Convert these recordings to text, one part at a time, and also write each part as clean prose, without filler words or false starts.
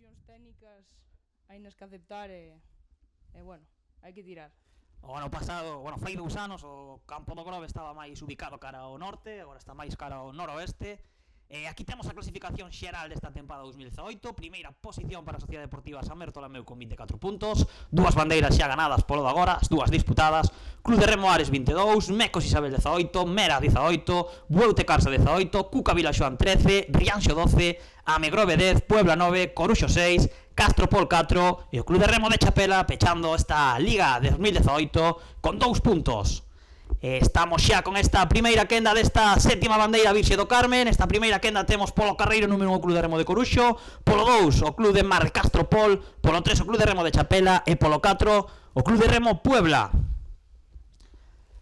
limitacións técnicas hai nas que aceptar e bueno, hai que tirar. O ano pasado, fai 2 anos, o campo do Grove estaba máis ubicado cara ao norte, agora está máis cara ao noroeste. Aquí temos a clasificación xeral desta tempada 2018. Primeira posición para a Sociedade Deportiva San Bertolomeu con 24 puntos, 2 bandeiras xa ganadas polo de agora, as 2 disputadas. Club de Remo Ares 22, Mecos Isabel 18, Mera 18, Bueute Carsa 18, Cuca Vilaxoán 13, Rianxo 12, Amegrove 10, Puebla 9, Coruxo 6, Castropol 4 e o Club de Remo de Chapela pechando esta Liga de 2018 con 2 puntos. Estamos xa con esta primeira quenda desta sétima bandeira Virxe do Carmen. Esta primeira quenda temos polo carreiro número 1 o Club de Remo de Coruxo, polo 2 o Club de Mar Castropol, polo 3 o Club de Remo de Chapela e polo 4 o Club de Remo Puebla.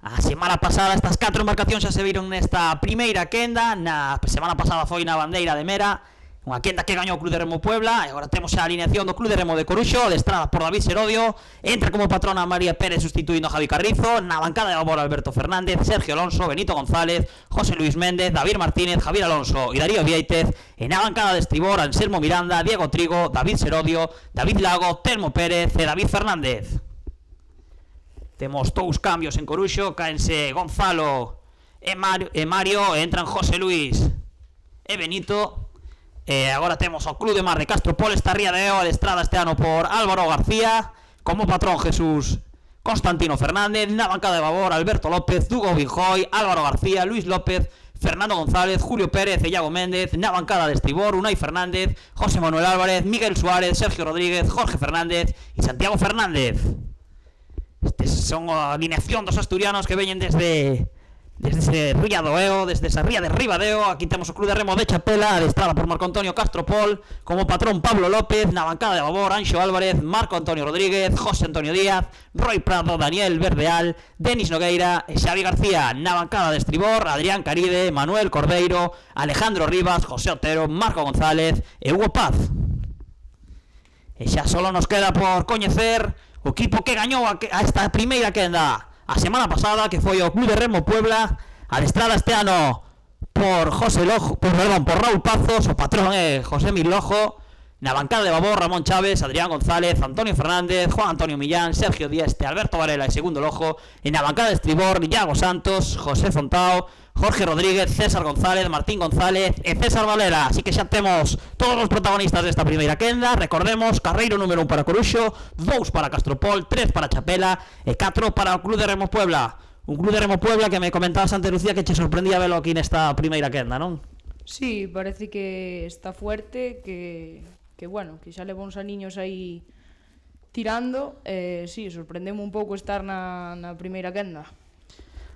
A semana pasada estas 4 embarcacións xa se viron nesta primeira quenda. Na semana pasada foi na bandeira de Mera, unha quenda que gañou o Club de Remo Puebla, e agora temos a alineación do Club de Remo de Coruxo, adestrada por David Serodio. Entra como patrona María Pérez sustituindo a Javi Carrizo. Na bancada de labor Alberto Fernández, Sergio Alonso, Benito González, José Luis Méndez, David Martínez, Javier Alonso e Darío Viéitez. E na bancada de estribor Anselmo Miranda, Diego Trigo, David Serodio, David Lago, Telmo Pérez e David Fernández. Temos 2 cambios en Coruxo, caense Gonzalo e Mario, e entran José Luis e Benito. Agora temos o Club de Mar de Castropol, esta ría de Eo adestrada este ano por Álvaro García, como patrón Jesús Constantino Fernández. Na bancada de babor Alberto López, Hugo Vinjoy, Álvaro García, Luis López, Fernando González, Julio Pérez e Iago Méndez. Na bancada de estribor Unai Fernández, José Manuel Álvarez, Miguel Suárez, Sergio Rodríguez, Jorge Fernández e Santiago Fernández. Estes son a alineación dos asturianos que veñen desde ese ría do Eo, desde esa ría de Ribadeo. Aquí temos o Club de Remo de Chapela, adestrada por Marco Antonio Castropol, como patrón Pablo López. Na bancada de babor Anxo Álvarez, Marco Antonio Rodríguez, José Antonio Díaz, Roy Prado, Daniel Verdeal, Denis Nogueira e Xavi García. Na bancada de estribor Adrián Caride, Manuel Cordeiro, Alejandro Rivas, José Otero, Marco González e Hugo Paz. E xa solo nos queda por coñecer o equipo que gañou a esta primeira quenda a semana pasada, que foi o Club de Remo Puebla, adestrada este ano por Raúl Pazos. O patrón é José Mil Lojo. Na bancada de babor Ramón Chávez, Adrián González, Antonio Fernández, Juan Antonio Millán, Sergio Dieste, Alberto Varela e segundo lojo. E na bancada de estribor Iago Santos, José Fontao, Jorge Rodríguez, César González, Martín González e César Valera. Así que xa temos todos os protagonistas desta primeira quenda. Recordemos, carreiro número 1 para Coruxo, 2 para Castropol, 3 para Chapela e 4 para o Club de Remo Puebla. Un Club de Remo Puebla que me comentabas antes, Lucía, que che sorprendía velo aquí nesta primeira quenda, non? Sí, parece que está fuerte, que bueno, que xa leva uns aniños aí tirando. Sí, sorprendeme un pouco estar na primeira quenda.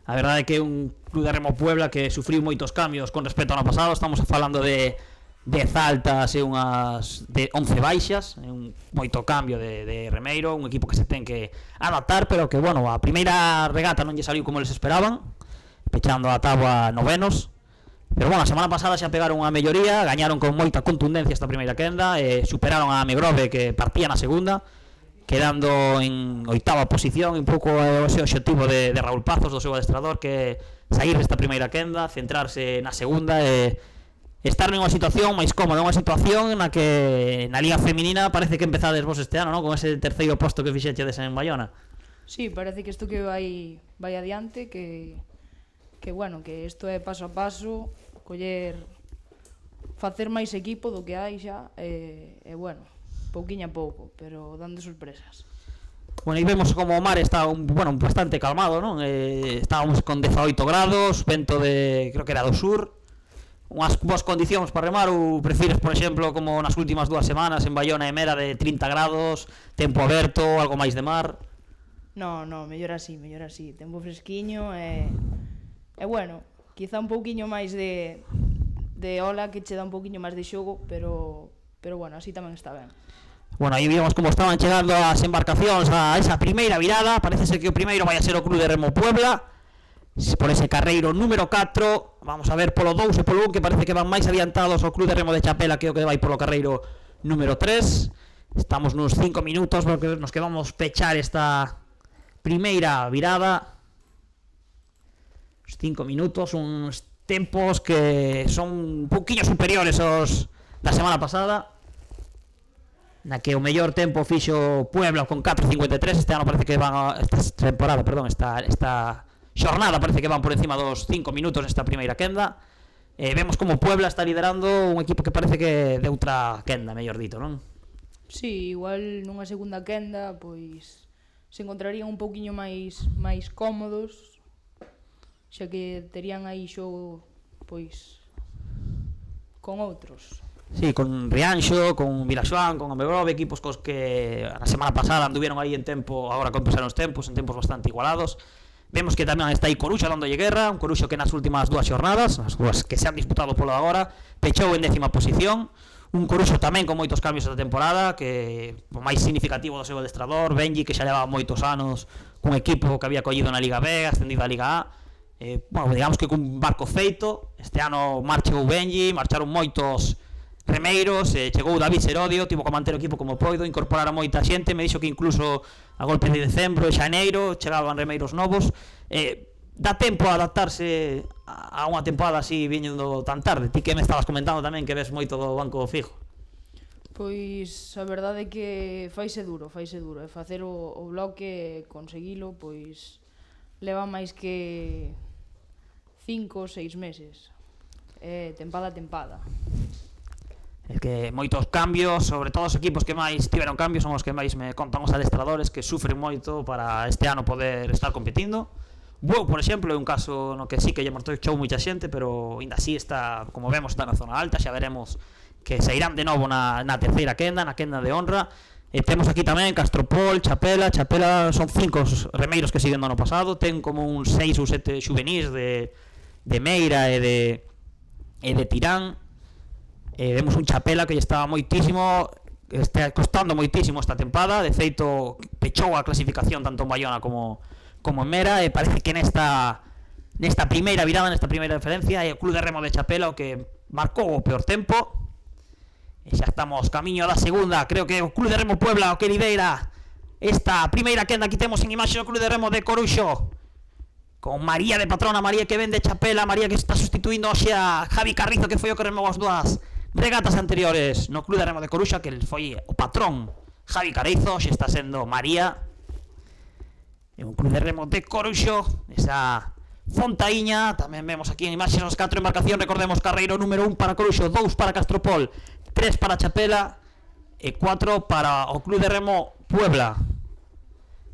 A verdade é que é un Club de Remo Puebla que sufriu moitos cambios con respecto ao ano pasado. Estamos falando de 10 altas e unhas de 11 baixas, un moito cambio de remeiro, un equipo que se ten que adaptar, pero que, bueno, a primeira regata non lle saliu como eles esperaban, pechando a táboa novenos. Pero, bueno, a semana pasada xa pegaron unha melloría, gañaron con moita contundencia esta primeira quenda, e superaron a Amegrove, que partía na segunda, quedando en 8ª posición. Un pouco ese obxectivo de Raúl Pazos, do seu adestrador, que sair desta primeira quenda, centrarse na segunda e estar nunha situación máis cómoda, unha situación na que na Liga Feminina parece que empezades vos este ano, non? Con ese terceiro posto que fixechedes en Bayona. Sí, parece que isto que vai adiante, que bueno, que isto é paso a paso, facer máis equipo do que hai xa, e bueno, pouquiño a pouco, pero dando sorpresas. Bueno, e vemos como o mar está bastante calmado, non? Estábamos con 18 grados, vento creo que era do sur, unhas boas condicións para remar. Ou prefires, por exemplo, como nas últimas 2 semanas en Bayona e Mera, de 30 grados, tempo aberto, algo máis de mar? No, mellor así, tempo fresquiño e bueno, quizá un pouquiño máis de ola, que che dá un pouquiño máis de xogo, pero bueno, así tamén está ben. Bueno, aí vimos como estaban chegando as embarcacións a esa primeira virada. Parece ser que o primeiro vai a ser o Club de Remo Puebla, por ese carreiro número 4. Vamos a ver polo 2 e polo 1, que parece que van máis adiantados o Club de Remo de Chapela, que é o que vai polo carreiro número 3. Estamos nos 5 minutos nos que vamos pechar esta primeira virada. Os 5 minutos, uns tempos que son un poquinho superiores aos da semana pasada. na que o mellor tempo fixo Puebla con 4.53. Este ano parece que van esta temporada, perdón, esta xornada parece que van por encima dos 5 minutos nesta primeira quenda. Vemos como Puebla está liderando un equipo que parece que de outra quenda, mellor dito, non? Sí, igual nunha segunda quenda, pois se encontrarían un pouquiño máis cómodos, xa que terían aí xogo, pois, con outros. Sí, con Rianxo, con Vilaxoán, con Amegrove, equipos cos que a semana pasada anduvieron aí en tempo, agora compensaron os tempos, en tempos bastante igualados. Vemos que tamén está aí Coruxo dándolle guerra, un Coruxo que nas últimas dúas xornadas, as dúas que se han disputado polo de agora, pechou en 10ª posición. Un Coruxo tamén con moitos cambios esta temporada, que o máis significativo do seu adestrador, Benji, que xa levaba moitos anos cun equipo que había collido na Liga B, ascendido á Liga A. Bueno, digamos que cun barco feito. Este ano marchou Benji, marcharon moitos remeiros, chegou David Serodio, tivo que manter o equipo como poido, incorporar a moita xente, me dixo que incluso a golpe de decembro e xaneiro chegaban remeiros novos. Dá tempo a adaptarse a unha temporada así viñendo tan tarde? Ti que me estabas comentando tamén que ves moito do banco fijo. Pois a verdade é que faise duro, e facer o bloque, conseguilo, pois leva máis que 5 ou 6 meses, tempada a tempada. É que moitos cambios, sobre todo os equipos que máis tiveron cambios son os que máis me contan os adestradores, que sufren moito para este ano poder estar competindo. Bueu, por exemplo, é un caso no que sí que lle marchou moita xente, pero ainda así está, como vemos, está na zona alta. Xa veremos que se irán de novo na terceira quenda, na quenda de honra. Temos aquí tamén Castropol, Chapela son 5 remeiros que siguen do ano pasado, ten como uns 6 ou 7 xuvenís de Meira e de Tirán. Vemos un Chapela que lle estaba moitísimo, está costando moitísimo esta tempada. De feito, pechou a clasificación tanto en Bayona como en Mera, e parece que nesta primeira virada, nesta primeira referencia, é o Club de Remo de Chapela o que marcou o peor tempo. E xa estamos camiño da segunda, creo que o Club de Remo Puebla o que lidera esta primeira quenda. Aquí temos en imaxe o Club de Remo de Coruxo, con María de patrona, María que ven de Chapela, María que está sustituindo hoxe a Javi Carrizo, que foi o que remou as dúas regatas anteriores no Club de Remo de Coruxa, que foi o patrón Javi Carrizo, xe está sendo María. E un Club de Remo de Coruxo, esa Fontaíña. Tamén vemos aquí en imaxes os 4 embarcacións, recordemos, carreiro número 1 para Coruxo, 2 para Castropol, 3 para Chapela e 4 para o Club de Remo Puebla.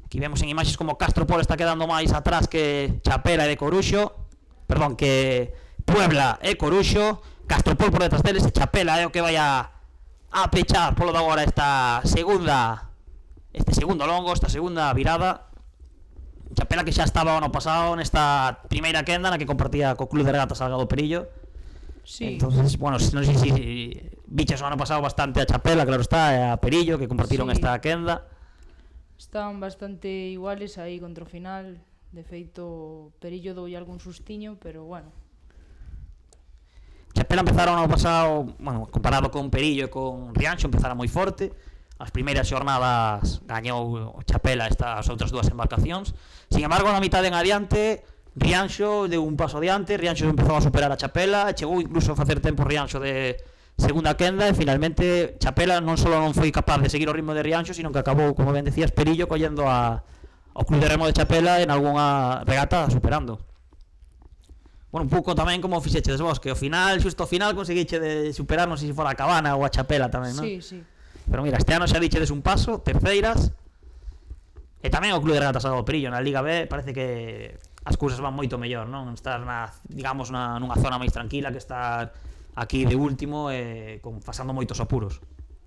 Aquí vemos en imaxes como Castropol está quedando máis atrás que Chapela e de Coruxo, perdón, que Puebla e Coruxo. Castropol por detrás deles e Chapela é o que vai a pechar polo de agora este segundo longo, esta segunda virada. Chapela que xa estaba o ano pasado nesta primeira quenda na que compartía co Club de Regatas Salgado Perillo. Sí. Entonces, bueno, non sei se biches o ano pasado bastante a Chapela, claro está, e a Perillo, que compartiron esta quenda. Estaban bastante iguales aí contra o final. De feito, Perillo doulle algún sustiño, pero bueno. Chapela empezaron o ano pasado, bueno, comparado con Perillo e con Rianxo, empezaron moi forte. As primeiras xornadas gañou o Chapela estas outras dúas embarcacións. Sin embargo, na mitad en adiante, Rianxo deu un paso adiante, Rianxo empezou a superar a Chapela, chegou incluso a facer tempo Rianxo de segunda quenda, e finalmente Chapela non só non foi capaz de seguir o ritmo de Rianxo, sino que acabou, como ben decías, Perillo collendo ao Club de Remo de Chapela en algunha regata superando. Bueno, un pouco tamén como fixeches vos, que ao final, xusto ao final, conseguiche de superar, non sei se fora a Cabana ou a Chapela tamén, non? Sí, sí. Pero mira, este ano xa dichedes un paso, terceiras. E tamén o Club de Regatas Salgado Perillo na Liga B parece que as cousas van moito mellor, non? Estar digamos, nunha zona máis tranquila que estar aquí de último e pasando moitos apuros.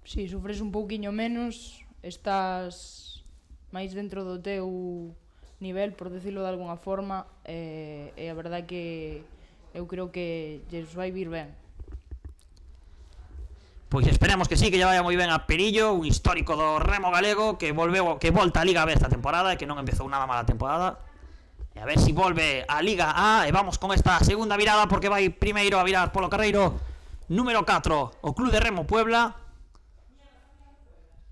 Sí, sufres un pouquiño menos, estás máis dentro do teu nivel, por decirlo de alguna forma, e a verdade que eu creo que lles vai vir ben. Pois esperemos que sí, que lle vaya moi ben a Perillo, un histórico do remo galego que volta a Liga B esta temporada e que non empezou nada mala temporada. E a ver si volve a Liga A. E vamos con esta segunda virada, porque vai primeiro a virar polo carreiro número 4 o Club de Remo Puebla.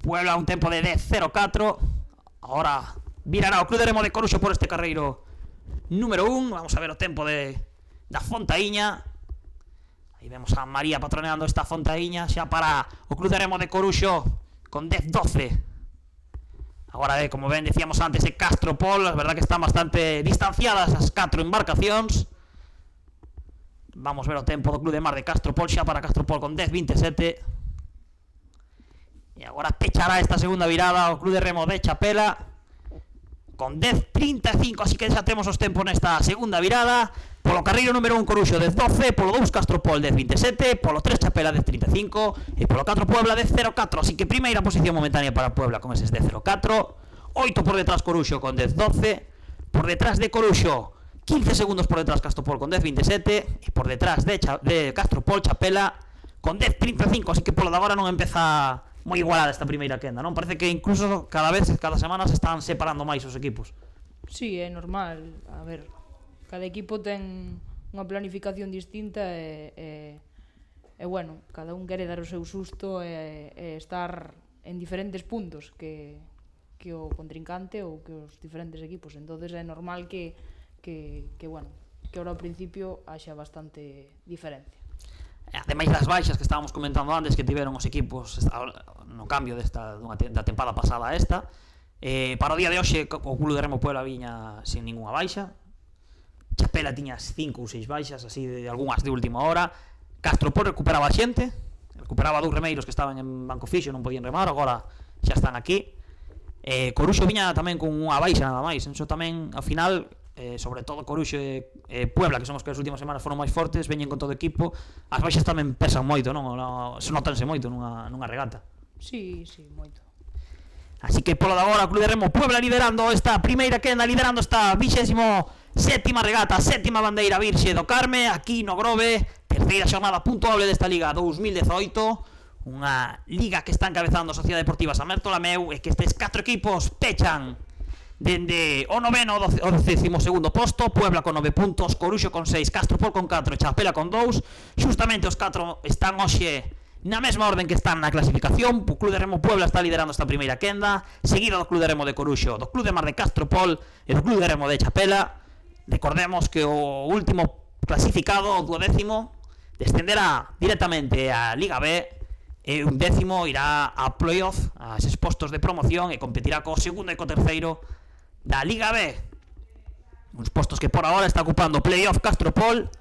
Puebla un tempo de 10.04. Ahora virará o Club de Remo de Coruxo por este carreiro número 1. Vamos a ver o tempo da Fontaíña. Aí vemos a María patroneando esta Fontaíña xa para o Club de Remo de Coruxo con 10-12. Agora, como ben decíamos antes, de Castropol, a verdad que están bastante distanciadas as 4 embarcacións. Vamos ver o tempo do Club de Mar de Castropol, xa para Castropol con 10-27. E agora pechará esta segunda virada o Club de Remo de Chapela con 10-35, así que xa temos os tempos nesta segunda virada. Polo carril número 1 Coruxo 10-12, polo 2 Castropol 10-27, polo 3 Chapela 10-35 e polo 4 Puebla 10-04, así que primeira posición momentánea para Puebla con eses 10-04. 8 por detrás Coruxo con 10-12, por detrás de Coruxo 15 segundos por detrás Castropol con 10-27 e por detrás de Castropol Chapela con 10-35, así que polo de agora non empeza moi igualada esta primeira quenda, non? Parece que incluso cada semana se están separando máis os equipos. Sí, é normal. A ver, cada equipo ten unha planificación distinta e bueno, cada un quere dar o seu susto e estar en diferentes puntos que o contrincante ou que os diferentes equipos. Entonces é normal que bueno, que ahora ao principio haxa bastante diferencia. Ademais das baixas que estábamos comentando antes que tiveron os equipos no cambio da tempada pasada a esta, para o día de hoxe o Club de Remo Puebla viña sin ninguna baixa. Chapela tiña 5 ou 6 baixas, así de algunhas de última hora. Castropol recuperaba a xente, recuperaba 2 remeiros que estaban en banco fixo, non podían remar, agora xa están aquí. Coruxo viña tamén con unha baixa nada máis, enso tamén ao final, sobre todo Coruxo e Puebla, que son os que as últimas semanas foron máis fortes, veñen con todo o equipo. As baixas tamén pesan moito, non? Se notanse moito nunha regata. Sí, moito. Así que polo de agora o Club de Remo Puebla liderando esta primeira quenda, liderando esta 27ª regata, 7ª bandeira virxe do Carme, aquí no Grove, terceira xornada puntuable desta Liga 2018, unha liga que está encabezando a Sociedade Deportiva San Bertolameu e que estes 4 equipos pechan dende o noveno ao 12º posto. Puebla con 9 puntos, Coruxo con 6, Castropol con 4, Chapela con 2. Xustamente os 4 están hoxe na mesma orden que están na clasificación. O Club de Remo Puebla está liderando esta primeira quenda, seguido do Club de Remo de Coruxo, do Club de Mar de Castropol e do Club de Remo de Chapela. Recordemos que o último clasificado, o 12º, descenderá directamente a Liga B e un 10º irá a playoff, a eses postos de promoción, e competirá co segundo e co terceiro da Liga B. Uns postos que por agora está ocupando playoff Castropol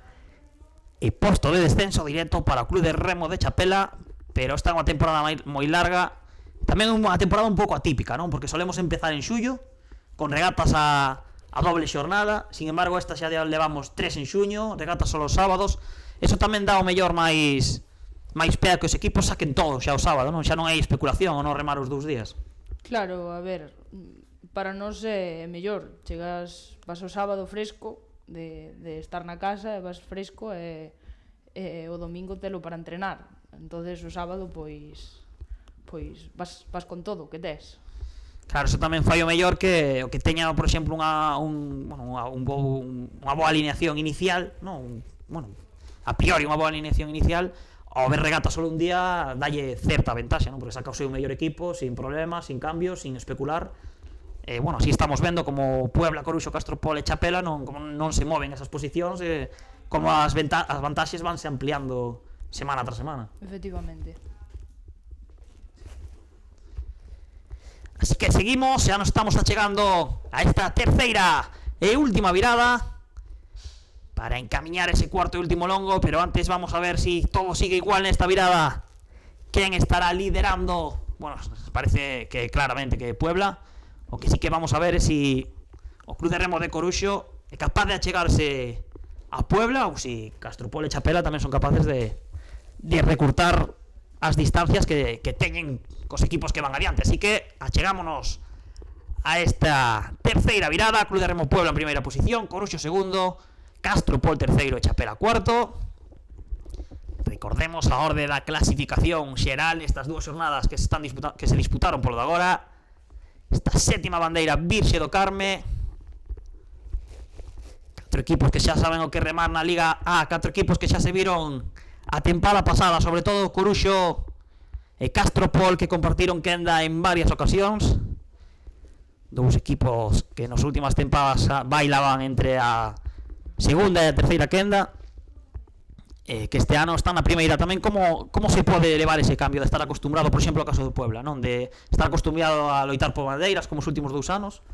e posto de descenso directo para o Club de Remo de Chapela, pero esta é unha temporada moi larga, tamén unha temporada un pouco atípica, non? Porque solemos empezar en xullo con regatas a doble xornada, sin embargo esta xa levamos 3 en xuño, regatas só os sábados. Eso tamén dá o mellor máis pea que os equipos saquen todo xa o sábado, non? Xa non hai especulación ou non remar os 2 días. Claro, a ver, para nós é mellor, vas o sábado fresco de estar na casa, e vas fresco e o domingo telo para entrenar. Entonces o sábado pois vas con todo o que tes. Claro, eso tamén fai o mellor que o que teña, por exemplo, unha boa alineación inicial, non? Bueno, a priori unha boa alineación inicial, ao ver regata solo un día dalle certa ventaxa, non? Porque saca o seu mellor equipo sin problemas, sin cambios, sin especular. Bueno, así estamos vendo como Puebla, Coruxo, Castropol e Chapela non se moven esas posicións, como as vantaxes vanse ampliando semana tras semana. Efectivamente. Así que seguimos, xa nos estamos achegando a esta terceira e última virada para encamiñar ese cuarto e último longo, pero antes vamos a ver si todo sigue igual nesta virada. ¿Quién estará liderando? Bueno, parece que claramente que Puebla. O que sí que vamos a ver é si o Club de Remo de Coruxo é capaz de achegarse a Puebla ou si Castropol e Chapela tamén son capaces de recurtar as distancias que teñen cos equipos que van adiante. Así que achegámonos a esta terceira virada. Club de Remo Puebla en primeira posición, Coruxo segundo, Castropol terceiro e Chapela cuarto. Recordemos a orde da clasificación xeral estas 2 xornadas que se disputaron polo de agora. Esta 7ª bandeira virxe do Carme, 4 equipos que xa saben o que remar na Liga A, 4 equipos que xa se viron a tempada pasada, sobre todo Coruxo e Castropol, que compartiron quenda en varias ocasións. 2 equipos que nas últimas tempadas bailaban entre a segunda e a terceira quenda, que este ano están na primeira tamén. Como se pode levar ese cambio de estar acostumbrado, por exemplo, ao caso do Puebla, non? De estar acostumbrado a loitar por bandeiras como os últimos 2 anos,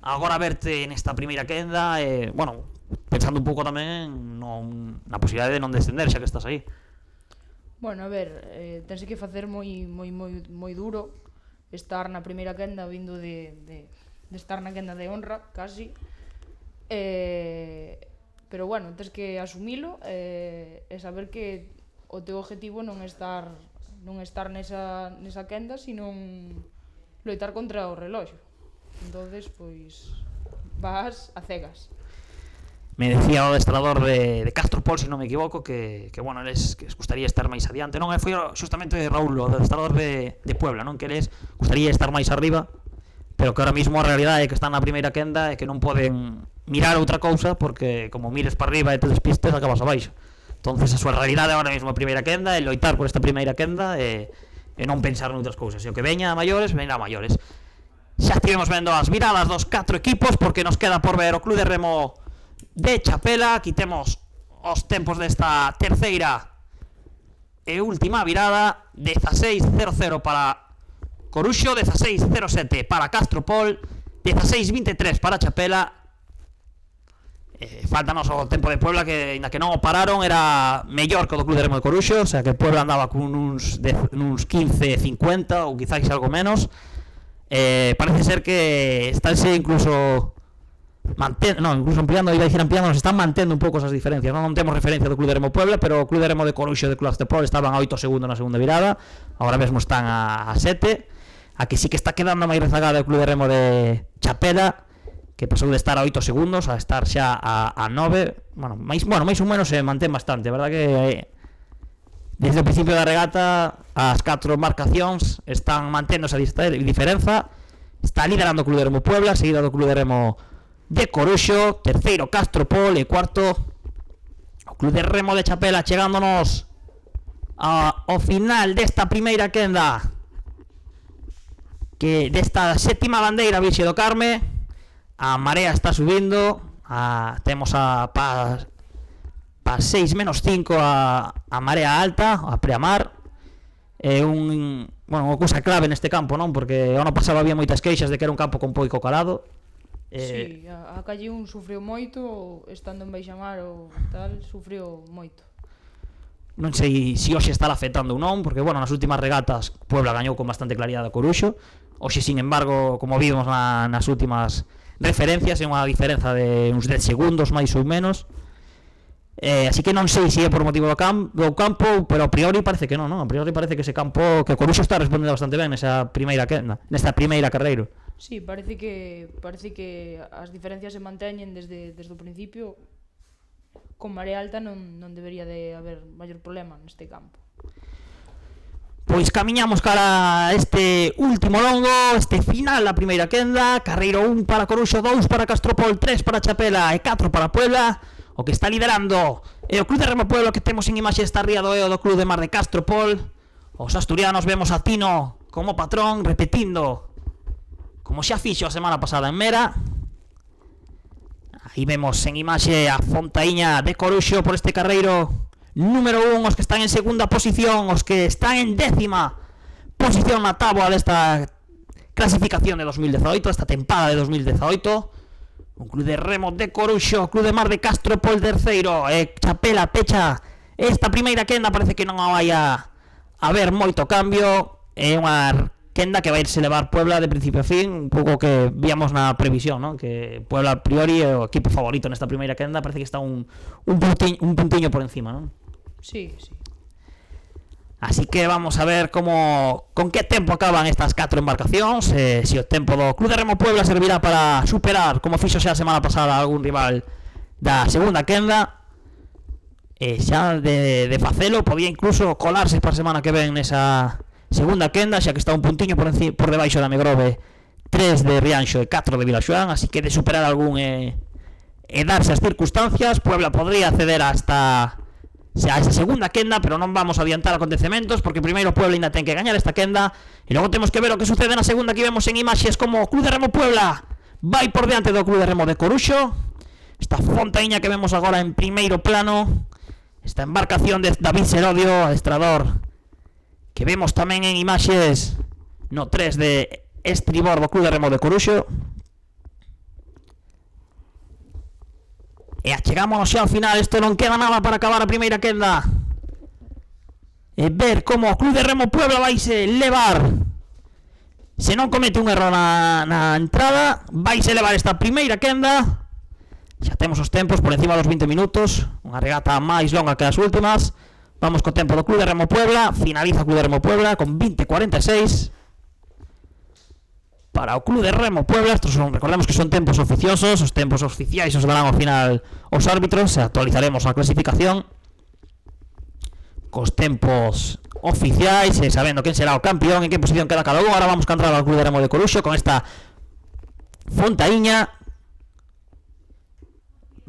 agora verte nesta primeira quenda, bueno, pensando un pouco tamén na posibilidade de non descender xa que estás aí. Bueno, a ver, tense que facer moi duro estar na primeira quenda vindo de estar na quenda de honra, casi. Pero bueno, tens que asumilo e saber que o teu objetivo non estar nesa quenda, sino loitar contra o reloxo. Entonces, pois, vas a cegas. Me decía o adestrador de Castropol, se non me equivoco, que bueno, eles que gustaría estar máis adiante, non? Foi justamente Raúl, o adestrador de Puebla, non? Que eles gustaría estar máis arriba, pero que ahora mismo a realidade é que están na primeira quenda e que non poden mirar outra cousa, porque como mires para arriba e te despistes, acabas abaixo. Entonces a súa realidade agora mesmo a primeira quenda é loitar por esta primeira quenda e non pensar noutras cousas. E o que veña a maiores, veña a maiores. Xa estivemos vendo as miradas dos 4 equipos, porque nos queda por ver o Club de Remo de Chapela. Aquí temos os tempos desta terceira e última virada. 16:00 para Coruxo, 16:07 para Castropol, 16:23 para Chapela. Faltanos o tempo de Puebla, que ainda que non o pararon era mellor que o do Club de Remo de Coruxo, o sea que Puebla andaba con uns 15:50 ou quizáis algo menos. Parece ser que estáse incluso ampliando, iba a dicir ampliando, nos están mantendo un pouco esas diferencias, non temos referencia do Club de Remo Puebla, pero o Club de Remo de Coruxo e de Club Castropol estaban a 8 segundos na segunda virada, agora mesmo están a 7. A que sí que está quedando máis rezagada o Club de Remo de Chapela, que pasou de estar a 8 segundos a estar xa a 9. Bueno, máis ou menos se mantén bastante, verdad que desde o principio da regata as 4 marcacións están mantendo esa diferenza. Está liderando o Club de Remo Puebla, seguida do Club de Remo de Coruxo, terceiro Castropol e cuarto o Club de Remo de Chapela, chegándonos ao final desta primeira quenda, que desta sétima bandeira Virxe do Carme. A marea está subindo, temos pa 6 menos 5 a marea alta, a preamar. É unha cousa clave neste campo, non? Porque ano pasado había moitas queixas de que era un campo con pouco calado. Sí, a calle sufriu moito, estando en baixamar ou tal, sufriu moito. Non sei se hoxe está afectando ou non, porque bueno, nas últimas regatas Puebla gañou con bastante claridade a Coruxo. Hoxe, sin embargo, como vimos nas últimas referencias, é unha diferenza de uns 10 segundos máis ou menos. Así que non sei se é por motivo do campo, pero a priori parece que non, a priori parece que ese campo, que Coruxo está respondendo bastante ben nesta primeira carreira. Sí, parece que as diferencias se manteñen desde o principio. Con marea alta non debería de haber maior problema neste campo. Pois camiñamos cara a este último longo, este final da primeira quenda. Carreiro 1 para Coruxo, 2 para Castropol, 3 para Chapela e 4 para Puebla. O que está liderando é o Club de Remo Puebla, que temos en imaxe esta ría do EO do Club de Mar de Castropol. Os asturianos vemos a Tino como patrón, repetindo como xa fixo a semana pasada en Mera. Aí vemos en imaxe a Fontaíña de Coruxo por este carreiro número 1, os que están en segunda posición, os que están en 10ª posición na táboa desta clasificación de 2018, esta tempada de 2018. Un Club de Remo de Coruxo, Club de Mar de Castropol terceiro, e Chapela pecha esta primeira quenda. Parece que non vai a haber moito cambio, é unha quenda que vai se levar Puebla de principio a fin, un pouco que víamos na previsión, non? Que Puebla a priori é o equipo favorito nesta primeira quenda, parece que está un puntiño por encima, non? Sí. Así que vamos a ver con que tempo acaban estas 4 embarcacións, se o tempo do Club de Remo Puebla servirá para superar, como fixo xa a semana pasada, algún rival da segunda quenda. Xa de facelo, podía incluso colarse para a semana que ven nesa segunda quenda, xa que está un puntiño por debaixo da Megrove, 3 de Rianxo e 4 de Vilaxoán. Así que de superar algún e darse as circunstancias, Puebla podría acceder a esa segunda quenda, pero non vamos a adiantar acontecementos, porque primeiro Puebla ainda ten que gañar esta quenda, e logo temos que ver o que sucede na segunda. Aquí vemos en imaxes como o Club de Remo Puebla vai por diante do Club de Remo de Coruxo. Esta Fontaíña que vemos agora en primeiro plano esta embarcación de David Serodio, adestrador, que vemos tamén en imaxes no 3 de estribor do Club de Remo de Coruxo. E achegámonos xa ao final, isto non queda nada para acabar a primeira quenda. E ver como o Club de Remo Puebla vaise levar, se non comete un error na entrada, vaise levar esta primeira quenda. Xa temos os tempos por encima dos 20 minutos, unha regata máis longa que as últimas. Vamos co tempo do Club de Remo Puebla, finaliza o Club de Remo Puebla con 20:46. Para o Club de Remo Puebla, estos son, recordemos que son tempos oficiosos, os tempos oficiais os darán ao final os árbitros, e actualizaremos a clasificación cos tempos oficiais, sabendo quen será o campeón, en que posición queda cada un. Ahora vamos a entrar ao Club de Remo de Coruxo con esta Fontaíña.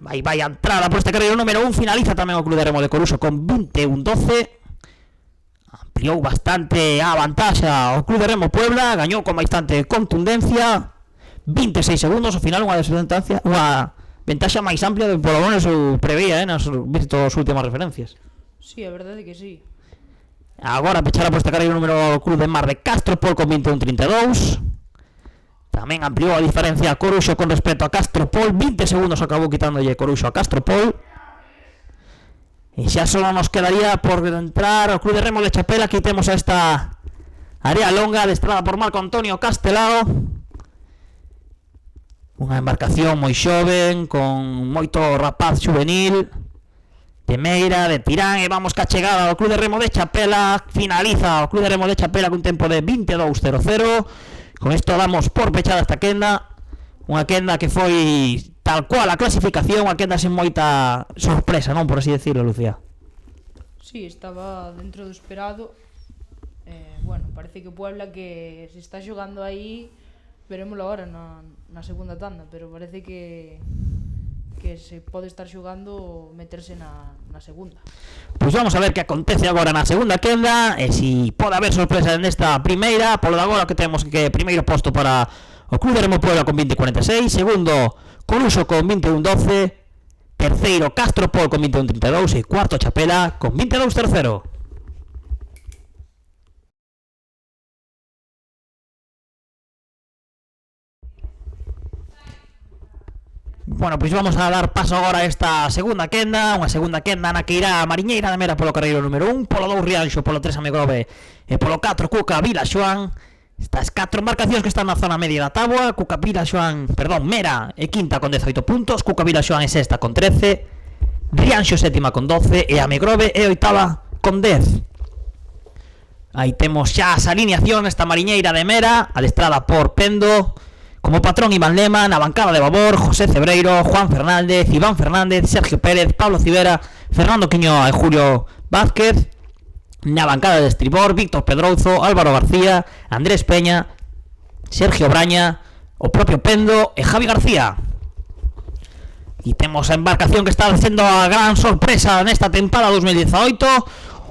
Vai a entrada por este carreiro número 1, finaliza tamén o Club de Remo de Coruxo con 21:12. Ampliou bastante a vantaxa o Club de Remo Puebla, gañou con bastante contundencia, 26 segundos, ao final unha ventaxa máis amplia do que polo menos eu preveía, nas vistas últimas referencias. Sí, a verdade é que sí. Agora pechará por este carreiro número o Club de Mar de Castropol con 21:32. Tamén ampliou a diferencia a Coruxo con respecto a Castropol, 20 segundos acabou quitándolle Coruxo a Castropol. E xa só nos quedaría por entrar ao Club de Remo de Chapela. Aquí temos a esta área longa adestrada por Marco Antonio Castelao, unha embarcación moi xoven, con moito rapaz juvenil, de Meira, de Tirán. E vamos ca chegada ao Club de Remo de Chapela. Finaliza o Club de Remo de Chapela con tempo de 22:00. Con isto damos por pechada esta quenda, unha quenda que foi tal cual a clasificación, unha quenda sen moita sorpresa, non, por así decirlo, Lucía. Sí, estaba dentro do esperado. Bueno, parece que Puebla, que se está xogando aí, verémoslo agora na segunda tanda, pero parece que se pode estar xogando meterse na segunda. Pois vamos a ver que acontece agora na segunda quenda, e si pode haber sorpresa nesta primeira. Polo de agora que temos que primeiro posto para o Club de Remo Puebla con 20:46, segundo Coruxo con 21:12, terceiro Castropol con 21:32 e cuarto Chapela con 22:00. Bueno, pois vamos a dar paso agora a esta segunda quenda, unha segunda quenda na que irá a Mariñeira de Mera polo carreiro número 1, polo 2 Rianxo, polo 3 Amegrove e polo 4 Cuca Vilaxoán. Estas 4 embarcacións que están na zona media da táboa. Mera é quinta con 18 puntos, Cuca Vilaxoán é sexta con 13, Rianxo sétima con 12 e Amegrove é oitava con 10. Aí temos xa as alineación, esta Mariñeira de Mera, adestrada por Pendo. Como patrón Iván Lema, na bancada de babor José Cebreiro, Juan Fernández, Iván Fernández, Sergio Pérez, Pablo Civera, Fernando Quiñoa e Julio Vázquez. Na bancada de estribor Víctor Pedrouzo, Álvaro García, Andrés Peña, Sergio Braña, o propio Pendo e Javi García. E temos a embarcación que está facendo a gran sorpresa nesta tempada 2018.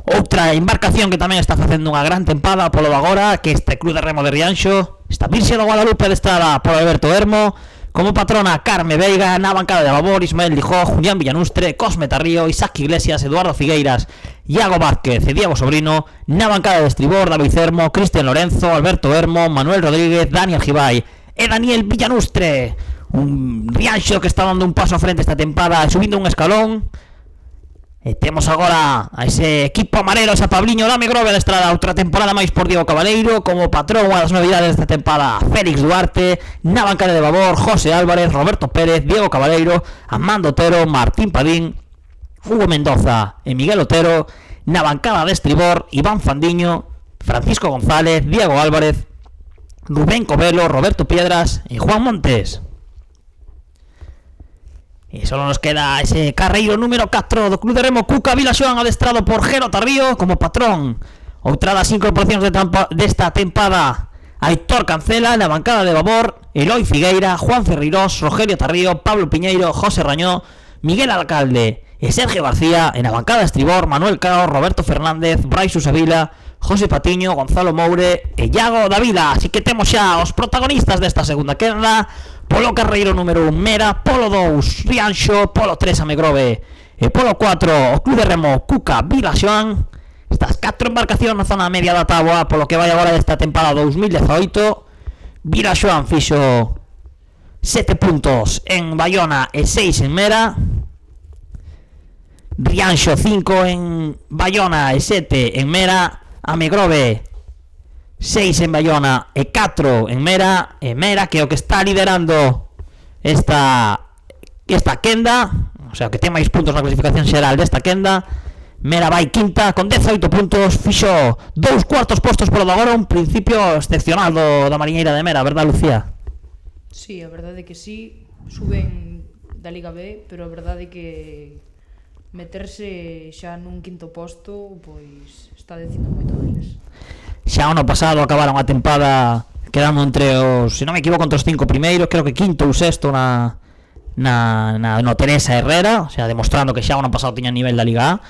Outra embarcación que tamén está facendo unha gran tempada polo de agora, que este Club de Remo de Rianxo, esta Virxe do Guadalupe adestrada por Alberto Hermo, como patrona Carme Veiga, na bancada de babor Ismael Lijó, Julián Villanustre, Cosme Tarrío, Isaac Iglesias, Eduardo Figueiras, Iago Vázquez e Diego Sobrino, na bancada de estribor David Hermo, Cristian Lorenzo, Alberto Hermo, Manuel Rodríguez, Dani Argibay e Daniel Villanustre. Un Rianxo que está dando un paso a frente esta tempada, subindo un escalón. E temos agora a ese equipo amarelo, esa Pabliño da Amegrove adestrada outra temporada máis por Diego Cabaleiro, como patrón unha das novidades desta tempada Félix Duarte, na bancada de babor José Álvarez, Roberto Pérez, Diego Cabaleiro, Amando Otero, Martín Padín, Hugo Mendoza e Miguel Otero, na bancada de estribor Iván Fandiño, Francisco González, Diego Álvarez, Rubén Covelo, Roberto Piedras e Juan Montes. E só nos queda ese carreiro número 4 do Club de Remo Cuca Vilaxoán adestrado por Jero Tarrío como patrón. Outra das incorporacións desta tempada, Aitor Cancela na bancada de babor, Eloi Figueira, Juan Ferreirós, Rogelio Tarrío, Pablo Piñeiro, José Rañó, Miguel Alcalde e Sergio García. En a bancada de estribor Manuel Cao, Roberto Fernández, Braisu Sevilla, José Patiño, Gonzalo Moure e Iago Davila. Así que temos xa os protagonistas desta segunda quenda. Polo carreiro número 1 Mera, polo 2 Rianxo, polo 3 Amegrove E polo 4, o Club de Remo Cuca Vilaxoán. Estas 4 embarcacións na zona media da táboa polo que vai agora desta tempada 2018. Vilaxoán fixo 7 puntos en Bayona e 6 en Mera. Rianxo 5 en Bayona e 7 en Mera. Amegrove 6 en Bayona e 4 en Mera. E Mera que é o que está liderando esta quenda, o sea, que ten máis puntos na clasificación xeral desta quenda. Mera vai quinta con 18 puntos, fixo 2 cuartos postos polo de agora, un principio excepcional da mariñeira de Mera, verdad, Lucía? Sí, a verdade é que sí, suben da Liga B, pero a verdade é que meterse xa nun quinto posto, pois está dicindo moito deles. Xa ano pasado acabaron a tempada quedando entre os, se non me equivoco, entre os 5 primeiros, creo que quinto ou sexto no Teresa Herrera, o sea, demostrando que xa ano pasado tiña nivel da Liga A.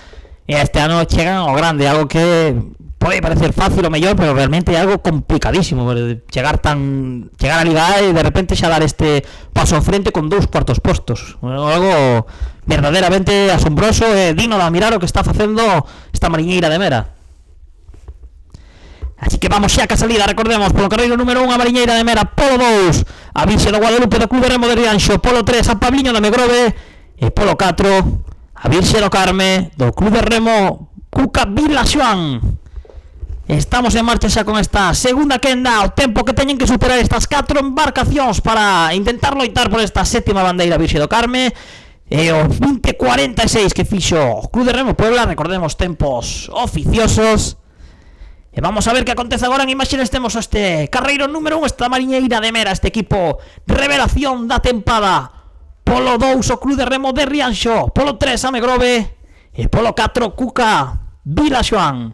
E este ano chegan ao grande, algo que pode parecer fácil ou mellor, pero realmente é algo complicadísimo, chegar á Liga A e de repente xa dar este paso ao frente con 2 cuartos postos, algo verdadeiramente asombroso e digno de admirar o que está facendo esta mariñeira de Mera. Así que vamos xa ca salida, recordemos, polo carreiro número 1 a mariñeira de Mera, polo 2 a Virxe do Guadalupe do Club de Remo de Rianxo, polo 3 a Pabliño de Amegrove e polo 4 a Virxe do Carme do Club de Remo Cuca Vilaxoán. Estamos en marcha xa con esta segunda quenda, o tempo que teñen que superar estas 4 embarcacións para intentar loitar por esta sétima bandeira Virxe do Carme. E o 20:46 que fixo o Club de Remo Puebla, recordemos, tempos oficiosos. E vamos a ver que acontece agora en imaxes. Temos este carreiro número 1, esta mariñeira de Mera, este equipo revelación da tempada. Polo 2 o Club de Remo de Rianxo, polo 3 Amegrove e polo 4 Cuca Vilaxoán.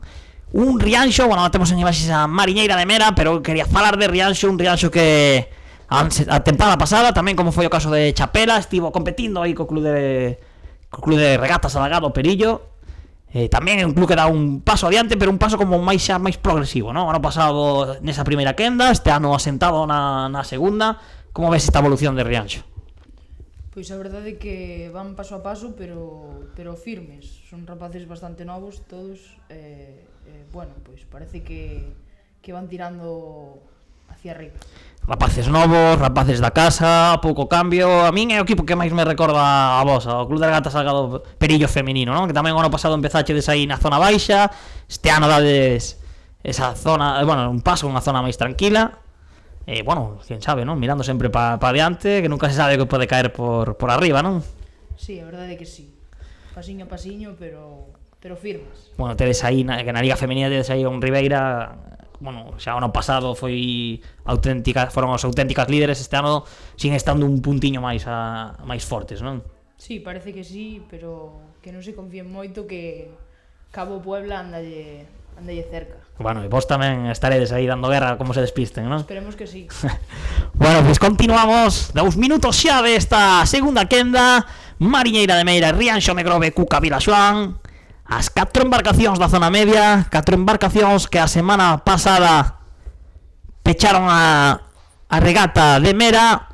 Un Rianxo, bueno, temos en imaxes a mariñeira de Mera, pero quería falar de Rianxo, un Rianxo que a tempada pasada, tamén como foi o caso de Chapela, estivo competindo aí co Club de Regatas Alagado Perillo. Tamén é un club que dá un paso adiante, pero un paso como máis progresivo, non? Ano pasado nesa primeira quenda, este ano asentado na segunda. Como ves esta evolución de Rianxo? Pois a verdade é que van paso a paso, pero firmes. Son rapaces bastante novos todos. Bueno, pois parece que van tirando hacia arriba. Rapaces novos, rapaces da casa, pouco cambio. A min é o equipo que máis me recorda a vos, ao Club de Regatas Salgado Perillo feminino, non? Que tamén o ano pasado empezachedes aí na zona baixa. Este ano dades esa zona, bueno, un paso, unha zona máis tranquila. Bueno, quen sabe, non? Mirando sempre pa adiante, que nunca se sabe que pode caer por arriba, non? Sí, a verdade é que sí. Pasiño a pasiño, pero firmes. Bueno, tedes aí, que na Liga Femenina tedes aí un Ribeira, bueno, xa o ano pasado foron os auténticas líderes, este ano siguen estando un puntiño máis fortes, non? Sí, parece que sí, pero que non se confíen moito, que Cabo Puebla andalle cerca. Bueno, e vos tamén estaredes aí dando guerra como se despisten, non? Esperemos que sí. Bueno, pois continuamos 2 minutos xa desta segunda quenda. Mariñeira de Meira, Rianxo, Amegrove, Cuca Vilaxoán. As 4 embarcacións da zona media, 4 embarcacións que a semana pasada pecharon a regata de Mera.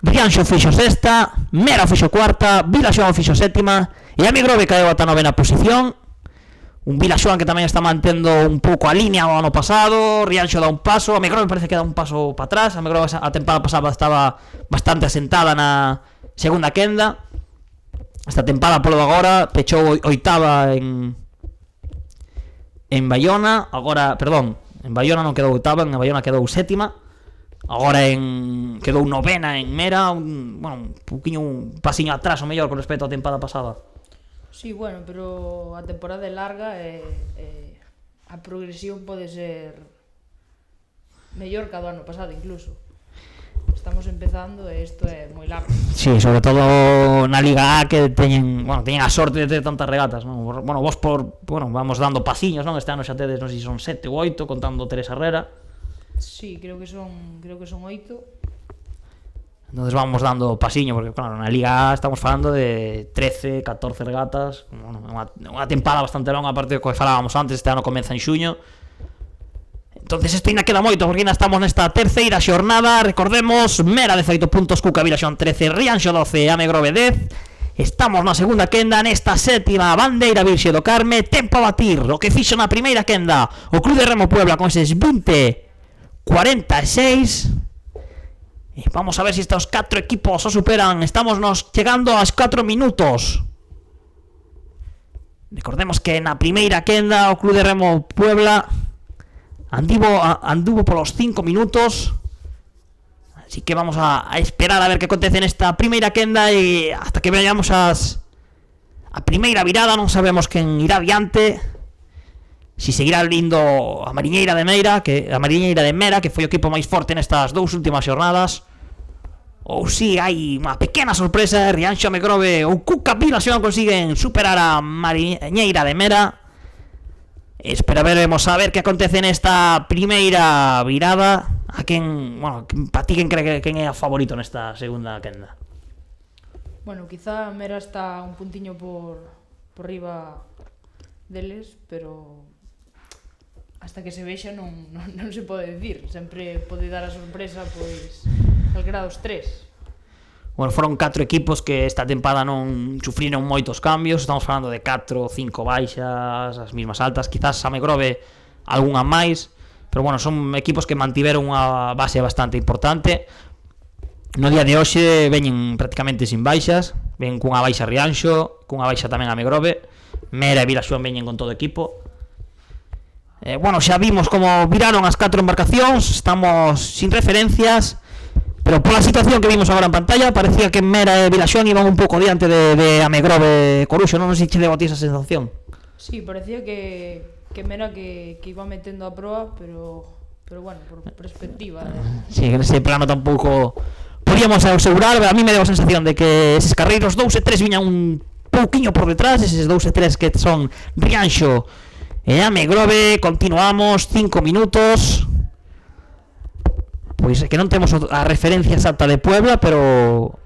Rianxo fixo sexta, Mera fixo cuarta, Vilaxoán fixo sétima e Amegrove caeu ata novena posición. Un Vilaxoán que tamén está mantendo un pouco a línea ao ano pasado. Rianxo dá un paso, Amegrove parece que dá un paso para atrás. Amegrove a tempada pasada estaba bastante asentada na segunda quenda. Esta tempada polo de agora pechou oitava en Bayona. Agora, perdón, en Bayona non quedou oitava, en Bayona quedou sétima. Agora quedou novena en Mera, un pasiño atrás o mellor con respecto á tempada pasada. Sí, bueno, pero a temporada é larga e a progresión pode ser mellor que a do ano pasado incluso. Estamos empezando e isto é moi largo. Sí, sobre todo na Liga A, que teñen a sorte de ter tantas regatas, non? Bueno, vos vamos dando pasiños, non? Este ano xa tedes, non sei se son 7 ou 8 contando Teresa Herrera. Sí, creo que son 8. Entonces vamos dando pasiño, porque claro, na Liga A estamos falando de 13, 14 regatas, unha tempada bastante longa, aparte do que falábamos antes, este ano comeza en xuño. Entonces isto ainda queda moito, porque ainda estamos nesta terceira xornada. Recordemos, Mera 18 puntos, Cuca Vilaxoán 13, Rianxo 12, Amegrove 10 Estamos na segunda quenda nesta sétima bandeira Virxe do Carme. Tempo a batir o que fixo na primeira quenda o Club de Remo Puebla con eses 20-46. E vamos a ver se estos 4 equipos o superan. Estamos nos chegando aos 4 minutos. Recordemos que na primeira quenda o Club de Remo Puebla anduvo polos 5 minutos. Así que vamos a esperar a ver que acontece nesta primeira quenda e hasta que veamos a primeira virada non sabemos quen irá adiante. Si seguirá lindo a Mariñeira de Mera, que foi o equipo máis forte nestas 2 últimas xornadas, ou si hai unha pequena sorpresa, Rianxo Amegrove ou Cuca Vilaxoán consiguen superar a Mariñeira de Mera. Esperaremos a ver que acontece nesta primeira virada. A quen, bueno, para ti quen cree que quen é o favorito nesta segunda quenda? Bueno, quizá Mera está un puntiño por riba deles, pero hasta que se vexa non se pode dicir. Sempre pode dar a sorpresa, pois, calquera dos 3. Bueno, foron 4 equipos que esta tempada non sufriron moitos cambios. Estamos falando de 4 ou 5 baixas, as mismas altas. Quizás a Megrove algunha máis, pero bueno, son equipos que mantiveron unha base bastante importante. No día de hoxe veñen prácticamente sin baixas. Ven cunha baixa Rianxo, cunha baixa tamén a Megrove. Mera e Vilaxoán veñen con todo o equipo. Bueno, xa vimos como viraron as 4 embarcacións. Estamos sin referencias, pero pola situación que vimos agora en pantalla parecía que Mera e Vilaxoán iban un pouco diante de Amegrove Coruxo. Non sei se che debo a ti esa sensación. Sí, parecía que Mera que iba metendo a proa, pero bueno, por perspectiva. Sí, en ese plano tampouco podíamos asegurar. A mí me deu a sensación de que eses carreiros 2 e 3 viñan un pouquiño por detrás. Eses 2 e 3 que son Rianxo e Amegrove. Continuamos, 5 minutos. Pois que non temos a referencia exacta de Puebla, pero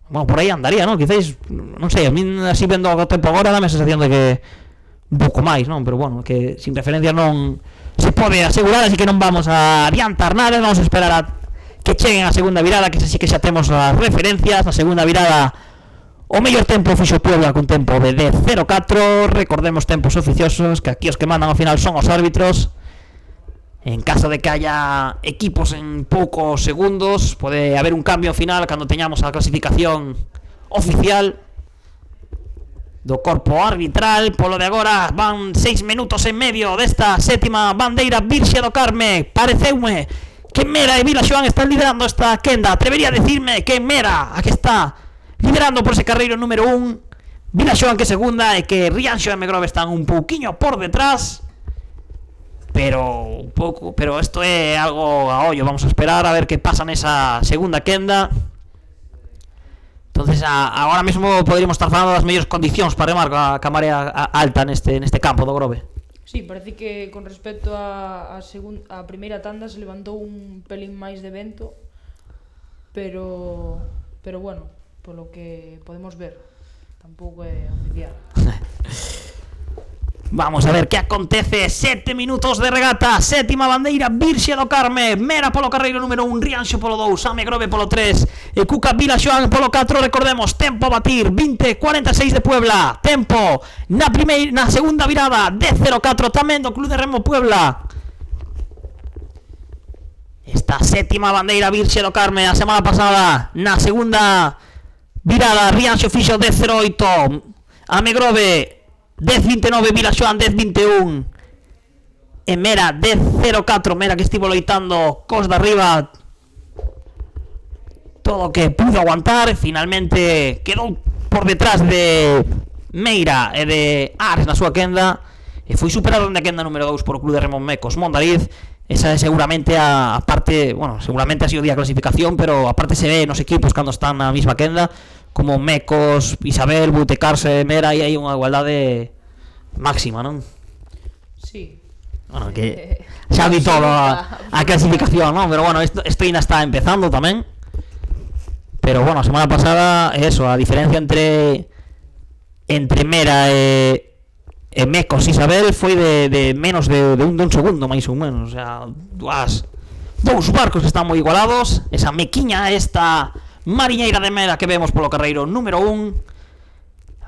bueno, por aí andaría, non? Quizás, non sei, a mí así vendo o tempo agora dame a sensación de que un pouco máis, non? Pero bueno, que sin referencia non se pode asegurar, así que non vamos a adiantar nada. Vamos a esperar a que cheguen a segunda virada, que así que xa temos as referencias. Na segunda virada o mellor tempo fixo Puebla con tempo de 10.04. Recordemos tempos oficiosos, que aquí os que mandan ao final son os árbitros. En caso de que haya equipos en poucos segundos, pode haber un cambio final cando teñamos a clasificación oficial do corpo arbitral. Polo de agora van 6 minutos e medio desta sétima bandeira Virxe do Carme. Pareceume que Mera e Vilaxoán están liderando esta quenda. Atrevería a decirme que Mera a que está liderando por ese carreiro número 1, Vilaxoán que segunda, e que Rianxo e Amegrove están un pouquiño por detrás. Pero isto é algo a ollo. Vamos a esperar a ver que pasa nesa segunda quenda. Entonces, agora mesmo poderíamos estar falando das mellores condicións para remar ca marea alta neste campo do Grove. Sí, parece que con respecto a primeira tanda se levantou un pelín máis de vento, pero bueno, polo que podemos ver, tampouco é oficial. Vamos a ver que acontece. 7 minutos de regata. Sétima bandeira Virxe do Carme. Mera polo carreiro número 1, Rianxo polo 2, Amegrove polo 3 e Cuca Vilaxoán polo 4. Recordemos, tempo a batir 20.46 de Puebla. Tempo na segunda virada 10.04 tamén do Club de Remo Puebla. Esta sétima bandeira Virxe do Carme. A semana pasada na segunda virada Rianxo fixo 10.08, Amegrove 10.29, Vilaxoán 10.21 e Mera 10.04. Mera que estivo loitando cos de arriba todo o que pudo aguantar. Finalmente quedou por detrás de Meira e de Ares na súa quenda e foi superado na quenda número 2 por o Club de Remo Mecos Mondariz. Esa é seguramente a parte, bueno, seguramente ha sido día clasificación, pero a parte se ve nos equipos cando están na mesma quenda, como Mecos, Isabel, Butecarse, Mera, e hai unha igualdade máxima, non? Sí. Bueno, que xa vi todo a clasificación, non? Pero bueno, isto ainda está empezando tamén. Pero bueno, a semana pasada, eso, a diferencia entre Mera e Mecos Isabel foi de menos de un segundo, máis ou menos. O sea, dous barcos que están moi igualados. Esa mequiña, esta Mariñeira de Mera que vemos polo carreiro número 1,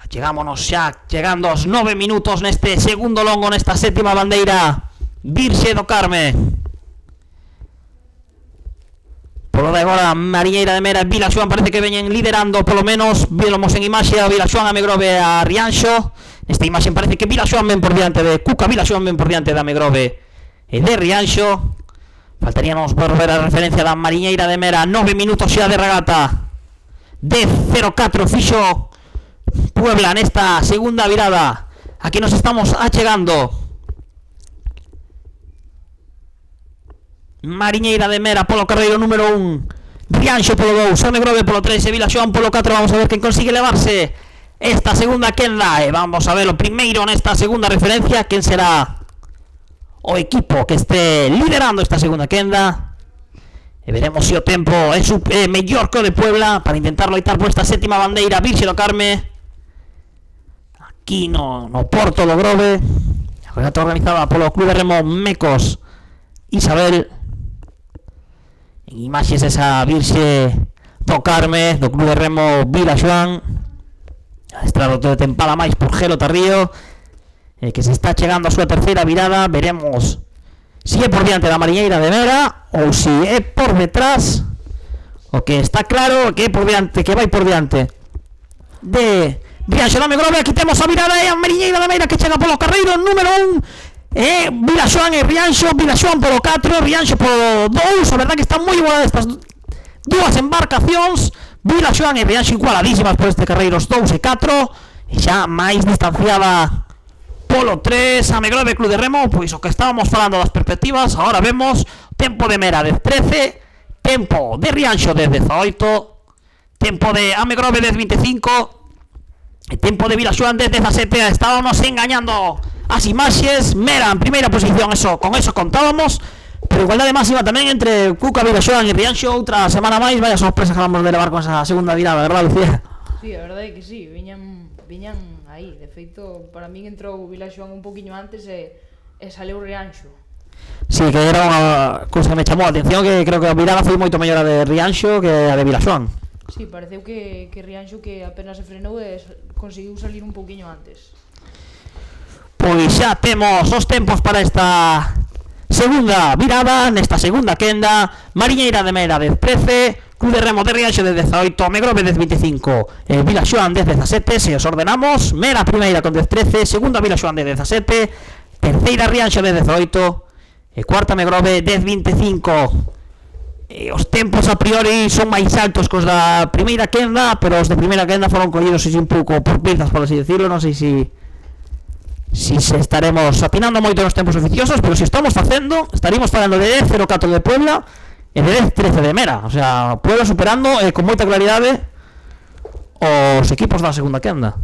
Chegámonos xa, chegando aos 9 minutos neste segundo longo, nesta sétima bandeira Virxe do Carme. Polo de agora, Mariñeira de Mera e Vilaxoán parece que veñen liderando, polo menos, vemos en imaxe a Vilaxoán, a Megrove a Rianxo. Nesta imaxe parece que Vilaxoán ven por diante de Cuca, Vilaxoán ven por diante da Megrove e de Rianxo. Faltaríamos por ver a referencia da Mariñeira de Mera, 9 minutos xa de regata. 10-0-4 fixo Puebla nesta segunda virada. Aquí nos estamos achegando. Mariñeira de Mera polo carreiro número 1, Rianxo polo 2, Amegrove polo 3 e Vilaxoán polo 4. Vamos a ver quen consigue levarse esta segunda quenda e vamos a ver o primeiro nesta segunda referencia, quen será o equipo que este liderando esta segunda quenda. E veremos se o tempo é mellor que o de Puebla para intentar loitar por esta sétima bandeira Virxe do Carme aquí no Porto do Grove. A regata organizada polo Club de Remo Mecos Isabel. En imaxes esa Virxe do Carme do Club de Remo Vilaxoán, estrado de tempada máis por Gelo Tarrío, que se está chegando a súa terceira virada. Veremos se é por diante da Mariñeira de Mera ou se é por detrás. O que está claro é que é por diante, que vai por diante de Rianxo da Megrove. Aquí temos a virada e a Mariñeira de Mera que chega polo carreiro número 1. Vilaxoán e Rianxo, Vilaxoán polo 4, Rianxo polo 2. A verdad que están moi igualadas estas dúas embarcacións. Vilaxoán e Rianxo igualadísimas por este carreiro 2 e 4. E xa máis distanciada polo 3 a Megrove Club de Remo. Pois o que estábamos falando das perspectivas, ahora vemos tempo de Mera de 13, tempo de Rianxo de 18, tempo de Amegrove de 25 e tempo de Vilaxoán de 17. Estábamos engañando as imaxes. Mera en primeira posición, con eso contábamos, pero igualdade máxima tamén entre Cuca, Vilaxoán e Rianxo. Outra semana máis, vaya sorpresa que vamos de levar con esa segunda virada, verdad, Lucía? Sí, a verdade é que sí, viñan aí. De feito, para min entrou Vilaxoán un poquinho antes e saleu Rianxo. Sí, que era unha cousa que me chamou a atención, que creo que a virada foi moito mellor a de Rianxo que a de Vilaxoán. Sí, pareceu que Rianxo, que apenas se frenou, conseguiu salir un poquinho antes. Pois xa temos os tempos para esta segunda virada, nesta segunda quenda. Mariñeira de Mera de 13, Club de Remo de Rianxo de 18, Megrove de 25, Vilaxoán de 17. Se os ordenamos, Mera primeira con 13, segunda Vilaxoán de 17, terceira Rianxo de 18 e cuarta Megrove de 25. Os tempos a priori son máis altos que os da primeira quenda, pero os de primeira quenda foron collidos un pouco por pinzas, por así decirlo. Non sei se estaremos atinando moito nos tempos oficiosos, pero se estamos facendo, estaríamos falando de 10-0-4 de Puebla e de 10-13 de Mera. O sea, Puebla superando con moita claridade os equipos da segunda quenda.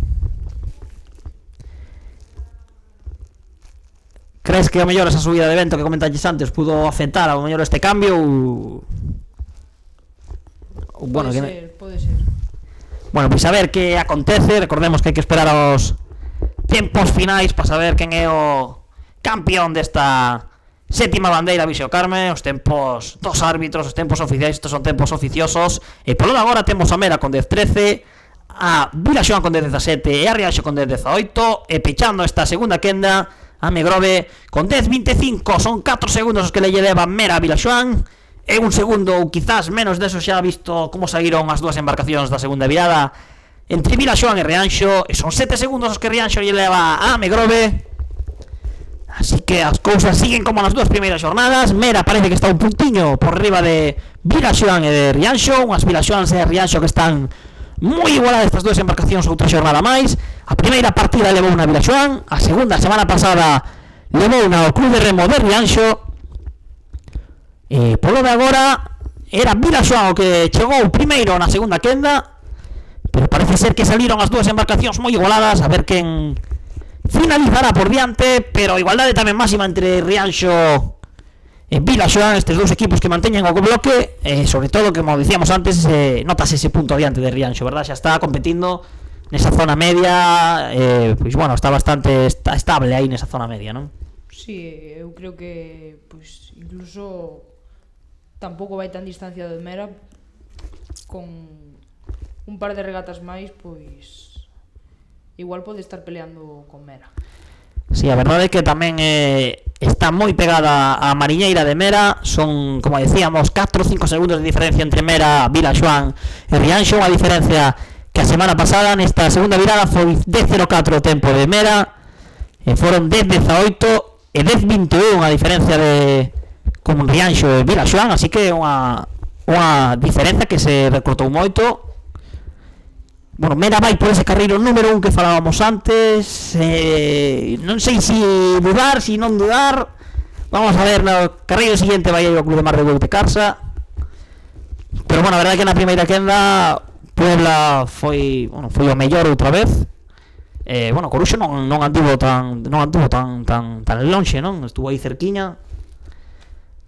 Crees que ao mellor esa subida de vento que comentaches antes pudo afectar ao mellor este cambio ou bueno, pode ser. Bueno, pois a ver que acontece. Recordemos que hai que esperar aos tempos finais para saber quen é o campeón desta sétima bandeira Virxe do Carme. Os tempos dos árbitros, os tempos oficiais, estos son tempos oficiosos. E polo de agora temos a Mera con 10-13, a Vilaxoán con 10-17 e a Rianxo con 10-18. E pechando esta segunda quenda a Megrove con 10-25. Son 4 segundos os que le leva Mera a Vilaxoán, e un segundo ou quizás menos deso xa visto como saíron as dúas embarcacións da segunda virada entre Vilaxoán e Rianxo, e son 7 segundos os que Rianxo lle leva a Megrove. Así que as cousas siguen como nas dúas primeiras jornadas. Mera parece que está un puntiño por riba de Vilaxoán e de Rianxo, unhas Vilaxoán e Rianxo que están moi igualadas estas dúas embarcacións outra xornada máis. A primeira partida levou unha Vilaxoán, a segunda semana pasada levou unha ao Club de Remo de Rianxo, e polo de agora era Vilaxoán o que chegou primeiro na segunda quenda, pero parece ser que saliron as dúas embarcacións moi igualadas. A ver quen finalizará por diante, pero igualdade tamén máxima entre Rianxo e Vilaxoán, estes dous equipos que manteñen o bloque, e sobre todo, como dicíamos antes, notase ese punto diante de Rianxo, verdad? Xa está competindo nesa zona media, pois bueno, está bastante estable aí nesa zona media, non? Sí, eu creo que pois incluso tampouco vai tan distanciado de Mera, con un par de regatas máis, pois igual pode estar peleando con Mera. Sí, a verdade é que tamén está moi pegada a Mariñeira de Mera. Son, como decíamos, 4 ou 5 segundos de diferencia entre Mera, Vilaxoán e Rianxo. Unha diferencia que a semana pasada, nesta segunda virada, foi 10.04 o tempo de Mera, e foron 10.18 e 10.21 a diferencia de con Rianxo e Vilaxoán. Así que unha diferencia que se recortou moito. Bueno, Mera vai por ese carreiro número 1 que falábamos antes. Non sei se dudar, se non dudar. Vamos a ver, no carreiro siguiente vai o Club de Mar de Bueu de Carsa. Pero bueno, a verdade é que na primeira quenda Puebla foi o mellor outra vez. Bueno, Coruxo non anduvo tan lonxe, non? Estuvo aí cerquiña.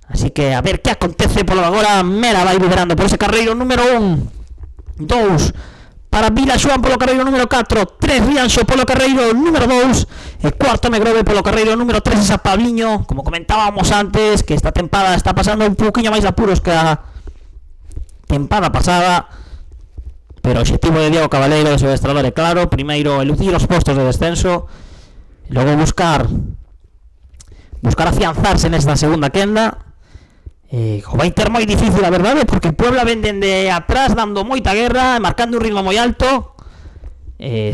Así que a ver que acontece polo agora. Mera vai liderando por ese carreiro número 1. 2 para Vilaxoán polo carreiro número 4, 3 Rianxo polo carreiro número 2 e cuarto Megrove polo carreiro número 3 esa Pabliño. Como comentábamos antes, que esta tempada está pasando un pouquiño máis de apuros que a tempada pasada, pero o objetivo de Diego Cabaleiro, de seu adestrador, é claro: primeiro eludir os postos de descenso e logo buscar afianzarse nesta segunda quenda. Vai ter moi difícil, a verdade, porque Puebla ven dende atrás dando moita guerra, marcando un ritmo moi alto,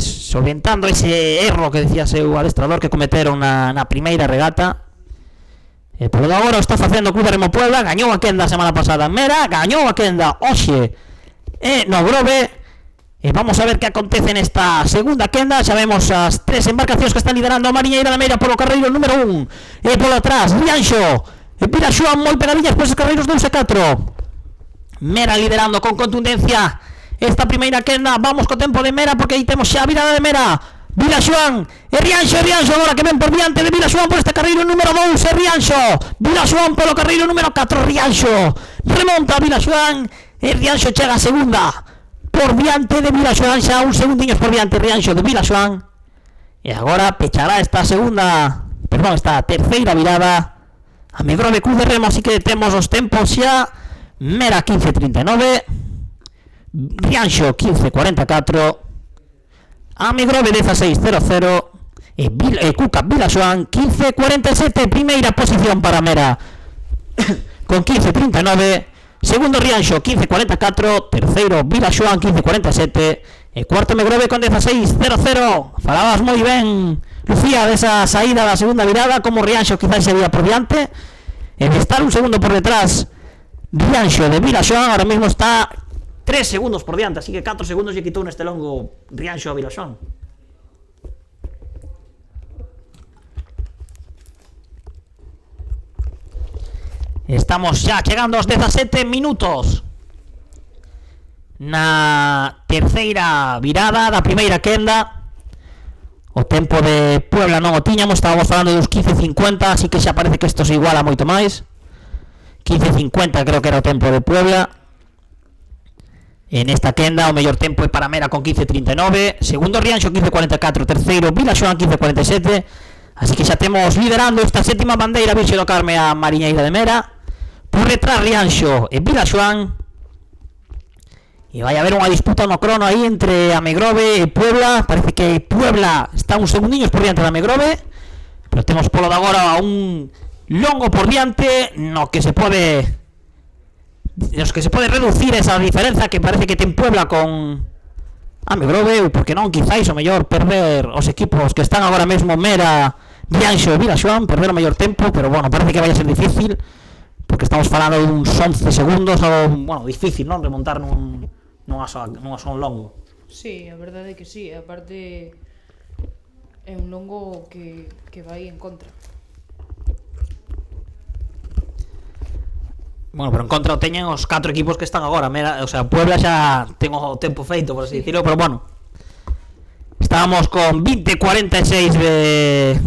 solventando ese erro que decía seu adestrador que cometeron na primeira regata. Por lo agora está facendo o Club de Remo Puebla. Gañou a quenda a semana pasada Mera, gañou a quenda hoxe no Grove. Vamos a ver que acontece nesta segunda quenda. Xa vemos as 3 embarcacións que están liderando a Mariñeira de Meira polo carreiro número 1 e polo atrás Rianxo e Vilaxoán moi pegadillas por esos carreiros 2 e 4. Mera liderando con contundencia esta primeira quenda. Vamos co tempo de Mera, porque aí temos xa a virada de Mera, Vilaxoán e Rianxo agora que ven por diante de Vilaxoán por este carreiro número 2 e Rianxo. Vilaxoán polo carreiro número 4, Rianxo remonta a Vilaxoán e Rianxo chega a segunda por diante de Vilaxoán, xa uns segundiños por diante Rianxo de Vilaxoán. E agora pechará esta terceira virada a Megrove Club de Remo. Así que temos os tempos xa: Mera 15.39, Rianxo 15.44, a Megrove 16.00 e Cuca Vilaxoán 15.47. Primeira posición para Mera con 15.39, segundo Rianxo 15.44, terceiro Vilaxoán 15.47 e cuarto Megrove con 16.00. Falabas moi ben, Lucía, desa saída da segunda virada, como Rianxo quizás se veía por diante, en estar un segundo por detrás Rianxo de Vilaxoán. Ahora mismo está 3 segundos por diante, así que 4 segundos lle quitou neste longo Rianxo a Vilaxoán. Estamos xa chegando aos 17 minutos na terceira virada da primeira quenda. O tempo de Puebla non o tiñamos, estábamos falando dos 15.50, así que xa parece que isto se iguala moito máis. 15.50 creo que era o tempo de Puebla. En esta quenda o mellor tempo é para Mera con 15.39, segundo Rianxo 15.44, terceiro Vilaxoán 15.47. Así que xa temos liderando esta sétima bandeira Virxe do Carme a Mariñeira de Mera, por detrás Rianxo e Vilaxoán. E vai haber unha disputa no crono aí entre a Megrove e Puebla. Parece que Puebla está uns segundiños por diante da Megrove, pero temos polo de agora un longo por diante nos que se pode reducir esa diferenza que parece que ten Puebla con a Megrove, ou porque non, quizáis o mellor perder os equipos que están agora mesmo Mera, Rianxo e Vilaxoán, perder o mellor tempo, pero bueno, parece que vai a ser difícil, porque estamos falando de uns 11 segundos, bueno, difícil, non, remontar nun son longo. Sí, a verdade é que sí, aparte é un longo que vai en contra. Bueno, pero en contra o teñen os 4 equipos que están agora, Mera, o sea, Puebla xa ten o tempo feito, por así dicirlo, pero bueno. Estábamos con 20.46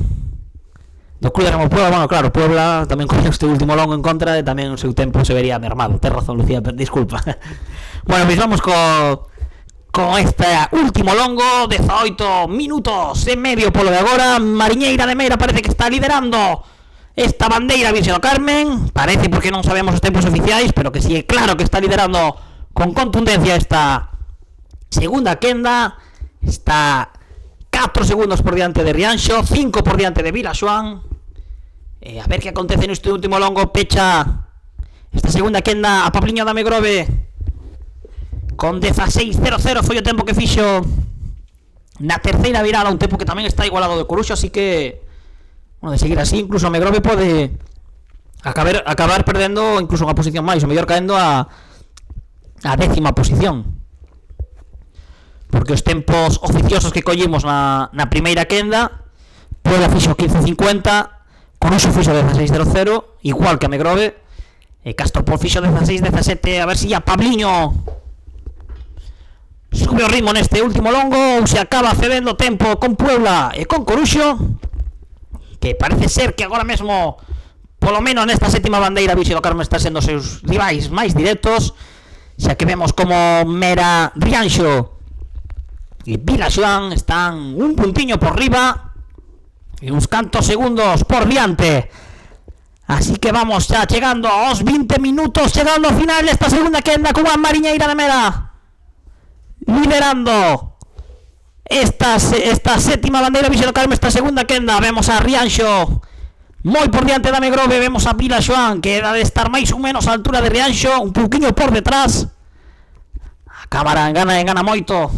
do Club de Remo Puebla. Bueno, claro, Puebla tamén con este último longo en contra e tamén o seu tempo se vería mermado. Ten razón, Lucía, disculpa. Bueno, pues vamos con este último longo, 18 minutos e medio polo de agora. Mariñeira de Meira parece que está liderando esta bandeira Virxe do Carmen. Parece, porque non sabemos os tempos oficiais, pero que sí é claro que está liderando con contundencia esta segunda quenda. Está 4 segundos por diante de Rianxo, 5 por diante de Vilaxoán. A ver que acontece neste último longo. Pecha esta segunda quenda a Pabliño da Megrove con 16.00 foi o tempo que fixo na terceira virada, un tempo que tamén está igualado de Coruxo, así que, bueno, de seguir así, incluso a Megrove pode acabar perdendo incluso unha posición máis, o mellor caendo a 10ª posición, porque os tempos oficiosos que collimos na primeira quenda, Puebla fixo 15.50, Coruxo fixo 16.00, igual que a Megrove, e Castropol fixo 16.17. A ver se a Pabliño sube o ritmo neste último longo ou se acaba cedendo tempo con Puebla e con Coruxo, que parece ser que agora mesmo, polo menos nesta sétima bandeira, Vixe do Carme está sendo os seus rivais máis directos, xa que vemos como Mera, Rianxo e Vilaxoán están un puntiño por riba e uns cantos segundos por diante. Así que vamos xa chegando aos 20 minutos, chegando ao final desta segunda quenda, cunha Mariñeira de Mera liderando esta sétima bandeira. Vixe do Carme, esta segunda quenda, vemos a Rianxo moi por diante da Megrove, vemos a Vilaxoán que era de estar máis ou menos a altura de Rianxo, un pouquiño por detrás. A cámara engana moito.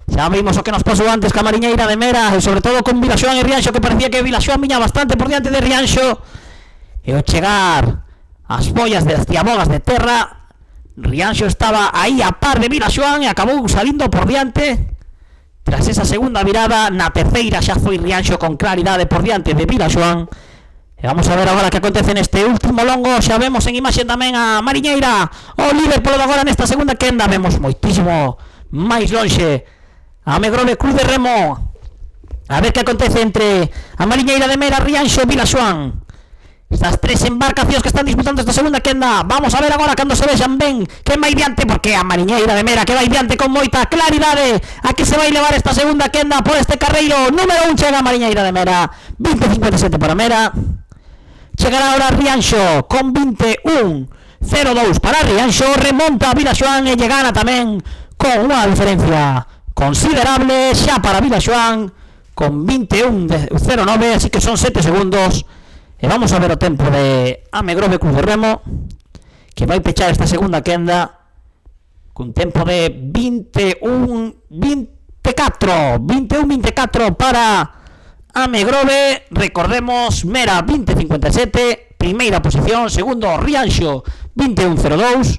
Xa vimos o que nos pasou antes ca Mariñeira de Mera, e sobre todo con Vilaxoán e Rianxo, que parecía que Vilaxoán viña bastante por diante de Rianxo, e ao chegar as follas das tiabogas de terra, Rianxo estaba aí a par de Vilaxoán e acabou salindo por diante. Tras esa segunda virada, na terceira xa foi Rianxo con claridade por diante de Vilaxoán. E vamos a ver agora que acontece neste último longo. Xa vemos en imaxe tamén a Mariñeira, o líder polo de agora nesta segunda quenda. Vemos moitísimo máis lonxe a Megrove Club de Remo. A ver que acontece entre a Mariñeira de Mera, Rianxo e Vilaxoán. Estas tres embarcacións que están disputando esta segunda quenda. Vamos a ver agora cando se vexan ben que vai diante, porque a Mariñeira de Mera que vai diante con moita claridade. Aquí se vai levar esta segunda quenda por este carreiro. Número 1 chega a Mariñeira de Mera, 20.57 para Mera. Chegará ahora Rianxo con 21.02 para Rianxo. Remonta a Vilaxoán e lle gana tamén con unha diferencia considerable xa para Vilaxoán con 21.09, así que son 7 segundos. E vamos a ver o tempo de Amegrove Club de Remo, que vai pechar esta segunda quenda cun tempo de 21.24 para Amegrove. Recordemos, Mera 20.57, primeira posición, segundo Rianxo 21.02,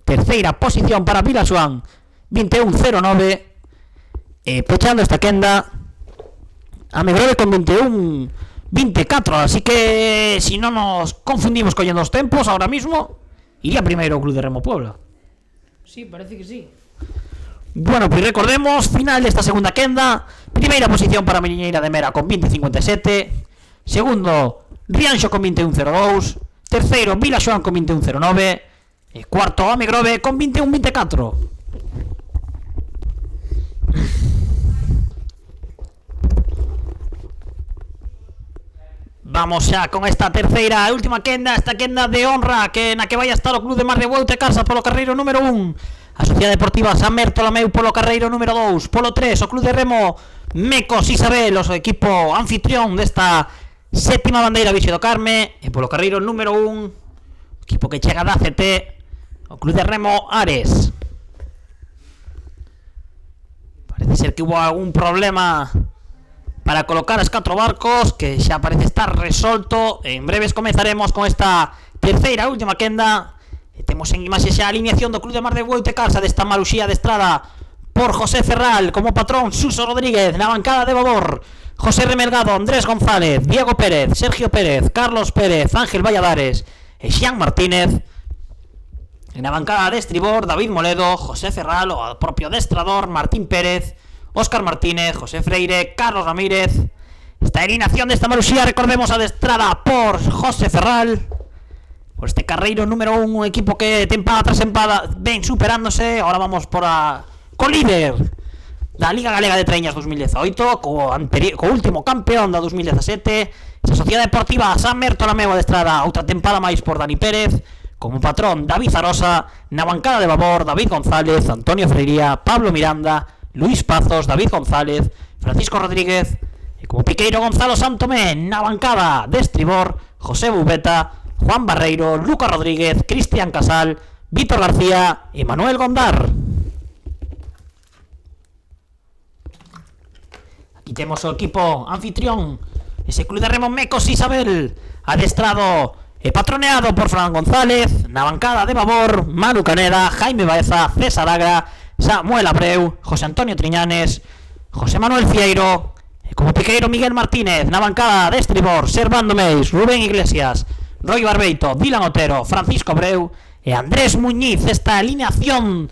terceira posición para Vilaxoán 21.09, pechando esta quenda Amegrove con 21.24, así que si no nos confundimos collendo os tempos ahora mismo, iría primeiro o Club de Remo Puebla. Sí, parece que sí. Bueno, pues recordemos, final desta segunda quenda, primeira posición para Mariñeira de Mera con 20.57, segundo Rianxo con 21.02, terceiro Vilaxoán con 21.09 e cuarto Amegrove con 21.24. Vamos xa con esta terceira e última quenda, esta quenda de honra que na que vai a estar o Club de Mar de Bueu Carsa polo carreiro número 1, a Sociedade Deportiva San Bertolomeu polo carreiro número 2, polo 3 o Club de Remo Mecos Isabel, o equipo anfitrión desta sétima bandeira Vixe do Carme, e polo carreiro número 1 equipo que chega da ACT, o Club de Remo Ares. Parece ser que hubo algún problema para colocar as 4 barcos, que xa parece estar resolto. En breves comezaremos con esta terceira e última quenda. E temos en imaxe xa a alineación do Club de Mar de Bueu Carsa desta Maruxía de Estrada por José Ferral como patrón, Suso Rodríguez na bancada de babor, José Remelgado, Andrés González, Diego Pérez, Sergio Pérez, Carlos Pérez, Ángel Valladares e Xian Martínez. En a bancada de estribor, David Moledo, José Ferral, o propio adestrador Martín Pérez, Óscar Martínez, José Freire, Carlos Ramírez. Esta alineación desta Maruxía, recordemos, adestrada por José Ferral, por este carreiro número 1, un equipo que tempada tras tempada ven superándose. Ahora vamos por a co-líder da Liga Galega de Treñas 2018, co último campeón da 2017, esa Sociedade Deportiva San Bertolomeu adestrada outra tempada máis por Dani Pérez, como patrón David Zarosa, na bancada de babor David González, Antonio Freiría, Pablo Miranda, Luis Pazos, David González, Francisco Rodríguez, e como piqueiro Gonzalo Santomé. Na bancada de estribor, José Bubeta, Juan Barreiro, Lucas Rodríguez, Cristian Casal, Víctor García e Manuel Gondar. Aquí temos o equipo anfitrión, ese club de remo Mecos Isabel, adestrado e patroneado por Fran González. Na bancada de babor, Manu Caneda, Jaime Baeza, César Agra, Samuel Abreu, José Antonio Triñanes, José Manuel Fieiro, e como piqueiro Miguel Martínez. Na bancada de estribor, Servando Meis, Rubén Iglesias, Roy Barbeito, Dylan Otero, Francisco Abreu e Andrés Muñiz. Esta alineación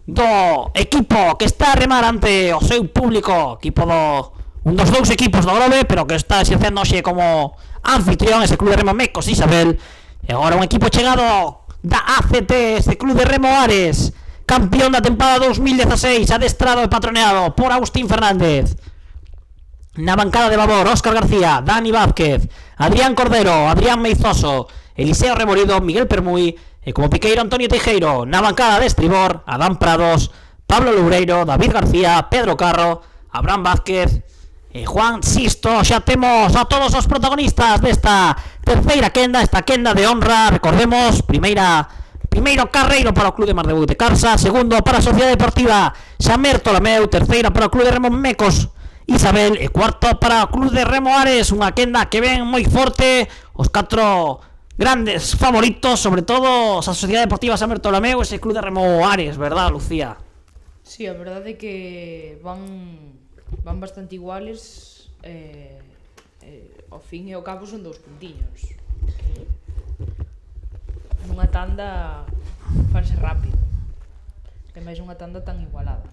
do equipo que está a remar ante o seu público, equipo un dos dous equipos do Grove, pero que está exercéndose como anfitrión, ese club de remo Mecos Isabel. E agora un equipo chegado da ACT, este club de remo Ares, campeón da tempada 2016, adestrado e patroneado por Agustín Fernández. Na bancada de babor, Óscar García, Dani Vázquez, Adrián Cordero, Adrián Meizoso, Eliseo Remorido, Miguel Permuy, e como piqueiro Antonio Teijeiro. Na bancada de estribor, Adán Prados, Pablo Loureiro, David García, Pedro Carro, Abraham Vázquez e Juan Sisto. Xa temos a todos os protagonistas desta terceira quenda, esta quenda de honra. Recordemos, primeiro carreiro para o Club de Mardebou de Carsa, segundo para a Sociedade Deportiva Xamer Tolameu, terceira para o Club de Remo Mecos Isabel e cuarto para o Club de Remo Ares. Unha quenda que ven moi forte, os 4 grandes favoritos, sobre todo a Sociedade Deportiva Xamer Tolameu e ese Club de Remo Ares, verdad, Lucía? Sí, a verdade é que van bastante iguales, ao fin e ao cabo son 2 puntiños. Nunha tanda fanse rápido, e máis unha tanda tan igualada.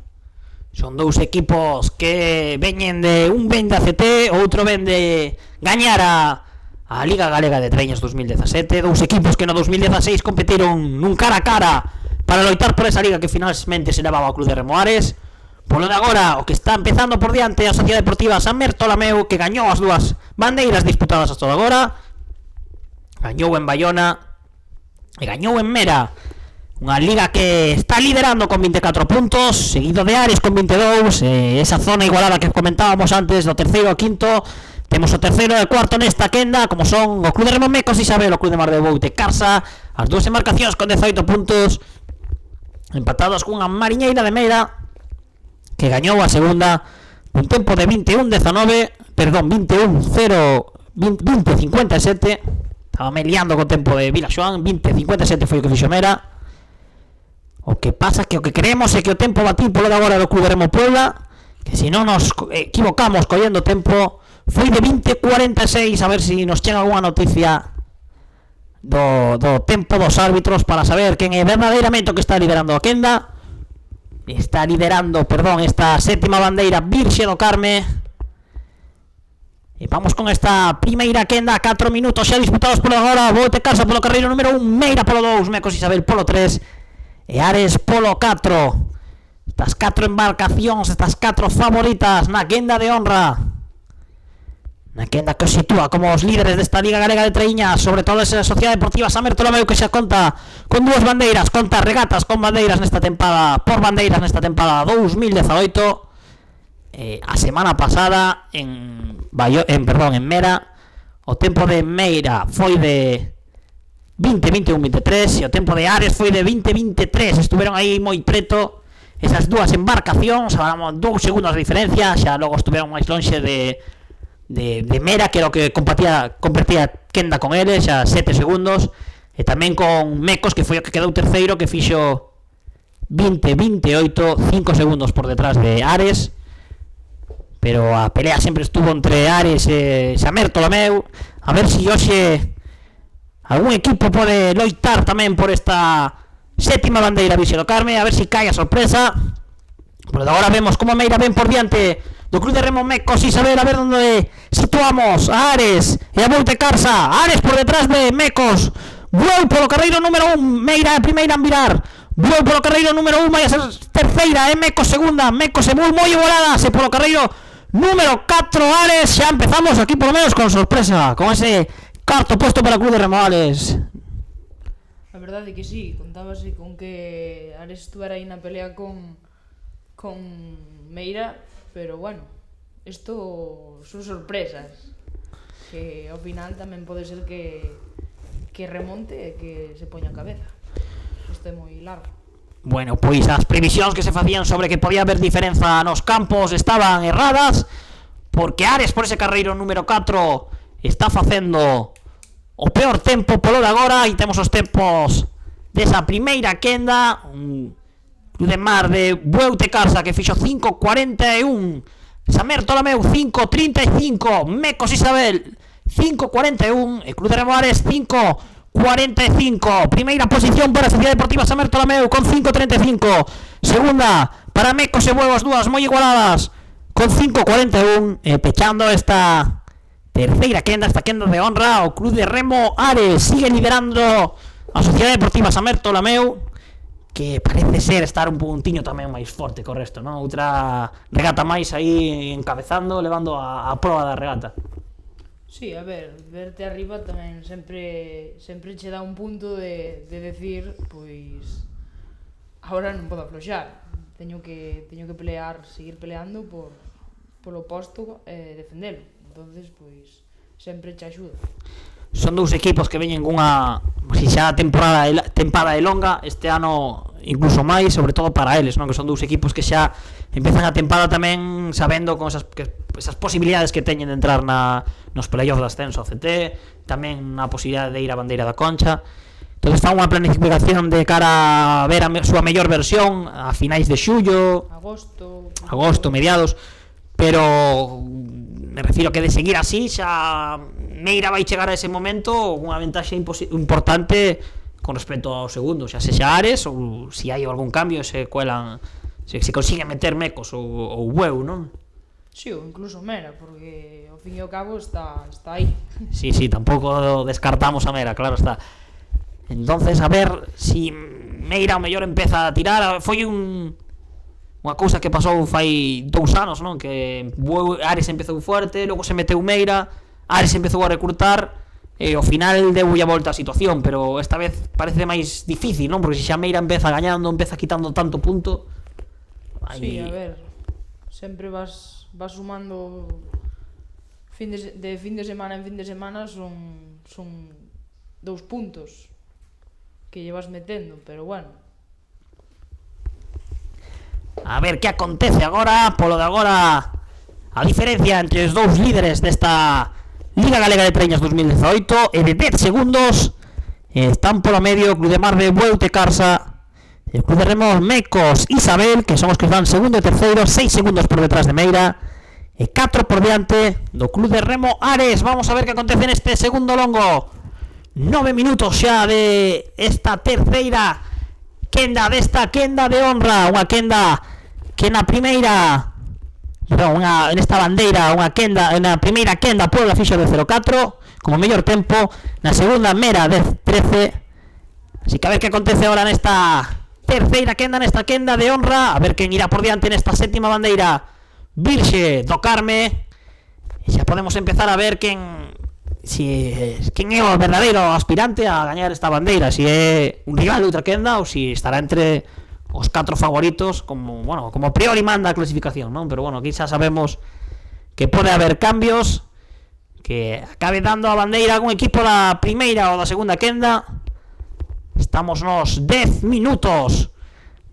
Son 2 equipos que veñen de un ven de ACT, outro ven de gañar a Liga Galega de Treñas 2017, 2 equipos que no 2016 competiron nun cara a cara para loitar por esa liga que finalmente se levaba ao Club de Remo Ares. Polo de agora, o que está empezando por diante a Sociedade Deportiva Xamer Tolameu, que gañou as 2 bandeiras disputadas hasta agora, gañou en Bayona e gañou en Mera. Unha liga que está liderando con 24 puntos, seguido de Ares con 22, esa zona igualada que comentábamos antes, do terceiro ao quinto. Temos o terceiro e o cuarto nesta quenda, como son o Club de Remo Mecos Isabel, o Club de Mardebou de Carsa, as 2 embarcacións con 18 puntos, empatados cunha Mariñeira de Meira, que gañou a segunda un tempo de 20-57. Estaba me liando co tempo de Vila Xoán. 20-57 foi o que fixo Mera. O que pasa que o que creemos é que o tempo batín polo de agora do Club de Remo Puebla, que se non nos equivocamos collendo tempo, foi de 20-46. A ver se nos chega alguna noticia do tempo dos árbitros para saber quen é verdadeiramente o que está liderando a quenda. Está liderando, esta sétima bandeira Virxe do Carme. E vamos con esta primeira quenda, 4 minutos xa disputados por agora. Bote Carsa polo carreiro número 1, Meira polo 2, Mecos Isabel polo 3 e Ares polo 4. Estas 4 embarcacións, estas 4 favoritas na quenda de honra, na quenda que os sitúa como os líderes desta Liga Galega de Treiñas, sobre todo esa Sociedade Deportiva Xamer Tolameu, que xa conta con 2 bandeiras, conta regatas con bandeiras nesta tempada, por bandeiras nesta tempada 2018. A semana pasada en Mera, o tempo de Meira foi de 20-21-23 e o tempo de Ares foi de 20-23. Estuveron aí moi preto esas 2 embarcacións, hablamos 2 segundos de diferencia, xa logo estuveron máis lonxe de Mera, que era o que compartía quenda con eles, xa 7 segundos, e tamén con Mecos, que foi o que quedou terceiro, que fixo 20-28, 5 segundos por detrás de Ares. Pero a pelea sempre estuvo entre Ares e Xamer Tolameu. A ver se hoxe algún equipo pode loitar tamén por esta sétima bandeira Virxe do Carme, a ver se cae a sorpresa. Por agora vemos como Meira ven por diante do Club de Remo Mecos Isabel, a ver onde situamos a Ares e a Boute Carsa. Ares por detrás de Mecos, Bueu polo carreiro número 1, Meira a primeira en virar, Bueu polo carreiro número 1, vai a ser terceira, Mecos segunda, Mecos e Bueu moi igualadas, e polo carreiro número 4 Ares. Xa empezamos aquí por lo menos con sorpresa, con ese cuarto puesto para o Club de Remo Ares. A verdade é que sí, contábase con que Ares estuvera aí na pelea con Meira, pero bueno, isto son sorpresas que ao final tamén pode ser que remonte e que se poña a cabeza. Isto é moi largo. Bueno, pois as previsións que se facían sobre que podía haber diferenza nos campos estaban erradas, porque Ares por ese carreiro número 4 está facendo o peor tempo polo de agora, e temos os tempos desa primeira quenda, un Cruz de Mar de Bueu Carsa que fixo 5.41, Samer Tolameu 5.35, Mecos Isabel 5.41 e Cruz de Remo Ares 5.45. Primeira posición para a Sociedade Deportiva Samer Tolameu con 5.35, segunda para Mecos e Bueu, as dúas moi igualadas con 5.41, e pechando esta terceira quenda, esta quenda de honra, o Cruz de Remo Ares sigue liderando a Sociedade Deportiva Samer Tolameu, que parece ser estar un puntiño tamén máis forte co resto, non? Outra regata máis aí encabezando, levando a proba da regata. Sí, a ver, verte arriba tamén sempre che dá un punto de decir, pois agora non podo afloxar, teño que pelear, seguir peleando polo posto e defendelo. Entonces, pois sempre che axuda. Son dous equipos que veñen cunha, si xa tempada é longa, este ano incluso máis, sobre todo para eles, non? Que son dous equipos que xa empezan a tempada tamén sabendo con esas posibilidades que teñen de entrar nos playoffs de ascenso ao CT, tamén a posibilidade de ir á bandeira da Concha. Entón fan unha planificación de cara a ver a súa mellor versión a finais de xullo, agosto, mediados, pero me refiro que de seguir así xa Meira vai chegar a ese momento unha ventaxe importante con respecto ao segundo, xa sexa Ares ou se hai algún cambio, se cuelan, se consiguen meter Mecos ou Bueu, non? Sí, ou incluso Mera, porque ao fin e ao cabo está aí. Sí, tampouco descartamos a Mera, claro está. Entonces, a ver si Meira ao mellor empeza a tirar. Foi unha cousa que pasou fai 2 anos, non? Que Ares empezou fuerte, logo se meteu Meira, Ares empezou a recrutar e ao final deulle a volta a situación, pero esta vez parece máis difícil, non? Porque se xa Meira empeza gañando, empeza quitando tanto punto. Sí, a ver, sempre vas sumando de fin de semana en fin de semana, son 2 puntos que llevas metendo, pero bueno. A ver que acontece agora, polo de agora a diferencia entre os dous líderes desta Liga Galega de Treñas 2018 é de 10 segundos, están polo medio Cruz de Mar de Bueu Carsa e o Cruz de Remo Mecos Isabel, que son os que van segundo e terceiro, 6 segundos por detrás de Meira e 4 por diante do Cruz de Remo Ares. Vamos a ver que acontece neste segundo longo, 9 minutos xa de esta terceira quenda, desta quenda de honra, unha quenda que na primeira nesta bandeira, unha quenda, na primeira quenda Puebla fixo de 0-4 como mellor tempo, na segunda Mera de 13. Así que a ver que acontece ahora nesta terceira quenda, nesta quenda de honra, a ver quen irá por diante nesta sétima bandeira Virxe do Carme, e xa podemos empezar a ver quen é o verdadeiro aspirante a gañar esta bandeira, se é un rival de outra quenda ou se estará entre os 4 favoritos, como a priori manda a clasificación, non? Pero bueno, aquí xa sabemos que pode haber cambios, que acabe dando a bandeira algún equipo da primeira ou da segunda quenda. Estamos nos 10 minutos,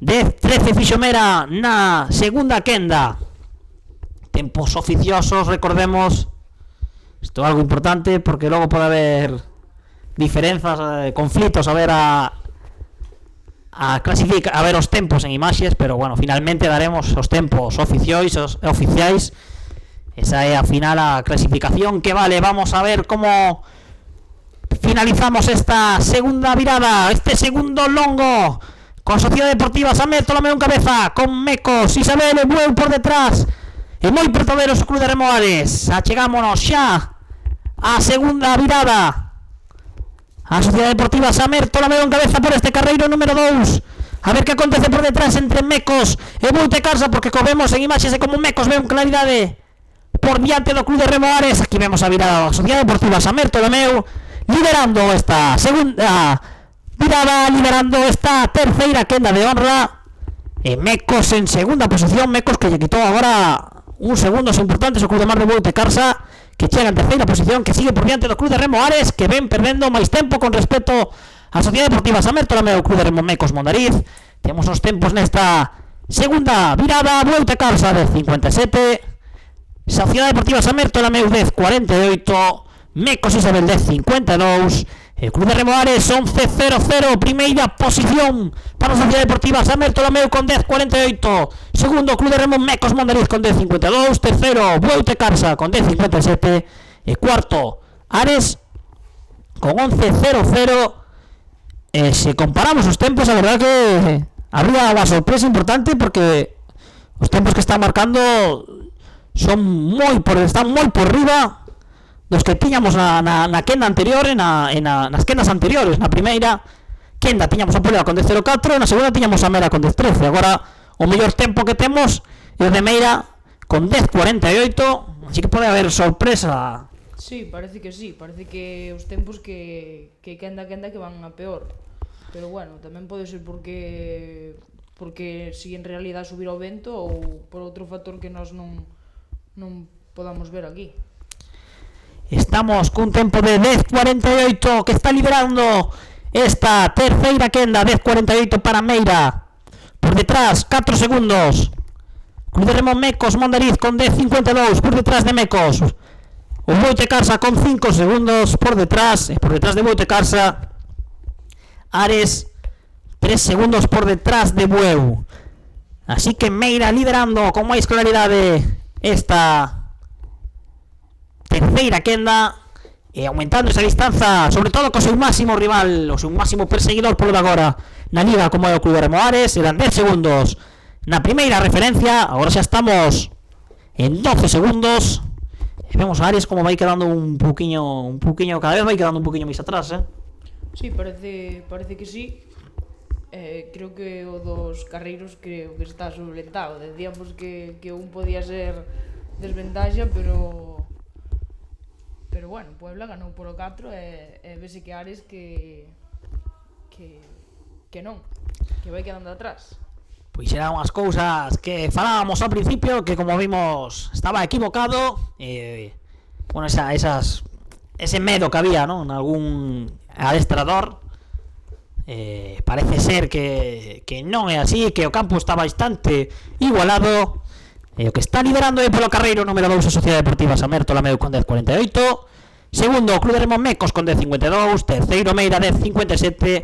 10-13 fixo Mera na segunda quenda. Tempos oficiosos, recordemos, isto é algo importante porque logo pode haber diferenzas, conflitos a ver a ver os tempos en imaxes, pero bueno, finalmente daremos os tempos oficiais. Esa é a final a clasificación que vale. Vamos a ver como finalizamos esta segunda virada, este segundo longo, con Sociedade Deportiva Samer Tolameu en cabeza, con Mecos Isabel e Bueu por detrás, e moi portaderos o Cruz de Remo Ares. Achegámonos xa a segunda virada, a Sociedade Deportiva Samer Tolameu en cabeza por este carreiro número 2. A ver que acontece por detrás entre Mecos e Bueu Carsa, porque como vemos en imaxes de como Mecos ve con claridade por diante do Club de Remo Ares. Aquí vemos a virada da Sociedade Deportiva Samer Tolameu liderando esta segunda virada, liderando esta terceira quenda de honra, Mecos en segunda posición, Mecos que lle quitou agora uns segundos importantes ao Club de Mar de Boute Carsa, que chega en terceira posición, que sigue por diante do Club de Remo Ares, que ven perdendo máis tempo con respecto á Sociedade Deportiva Samertola Meu. Club de Remo Mecos Mondariz, temos os tempos nesta segunda virada. Boute Carsa 10.57, Sociedade Deportiva Samertola Meu 10.48, Mecos Isabel 10.52, el Club de Remo Ares 11.00, primeira posición para a Sociedade Deportiva Samertola Meu con 10.48, segundo Club de Remo Mecos Mondariz con 10.52, tercero Boute Carsa con 10.57 e cuarto Ares con 11.00. Se comparamos os tempos, a verdad que habría unha sorpresa importante, porque os tempos que están marcando están moi por riba dos que tiñamos na quenda anterior, nas quendas anteriores. Na primeira quenda tiñamos a Puebla con 10.04, na segunda tiñamos a Mera con 10.13. Agora o mellor tempo que temos é o de Meira con 10.48, así que pode haber sorpresa. Sí, parece que os tempos que quenda que van a peor. Pero bueno, tamén pode ser porque si en realidad subir ao vento, ou por outro factor que nós non podamos ver aquí. Estamos cun tempo de 10.48 que está liderando esta terceira quenda. 10.48 para Meira, por detrás 4 segundos Club de Remo Mecos Mondariz con 10.52 por detrás de Mecos. O Boute Carsa con 5 segundos por detrás de Boute Carsa Ares 3 segundos por detrás de Bueu. Así que Meira liderando con máis claridade esta terceira quenda, e aumentando esa distanza, sobre todo co seu máximo rival, o seu máximo perseguidor polo de agora na liga, como é o Club de Remo Ares. Eran 10 segundos na primeira referencia, agora xa estamos en 12 segundos. E vemos a Ares como vai quedando un poquinho, cada vez vai quedando un poquinho máis atrás, Sí, parece que sí. Creo que o dos carreiros creo que está solventado. Decíamos que un podía ser desventaxa, pero bueno, Puebla ganou por o 4 e vese que Ares que non, que vai quedando atrás. Pois eran unhas cousas que falábamos ao principio, que como vimos estaba equivocado. Bueno, ese medo que había, ¿no?, en algún adestrador. Parece ser que non é así, que o campo está bastante igualado. O que está liderando é polo carreiro número 2 a Sociedade Deportiva Samertola Meu con 10.48, segundo Club de Remo Mecos con 10.52, terceiro Meira 10.57,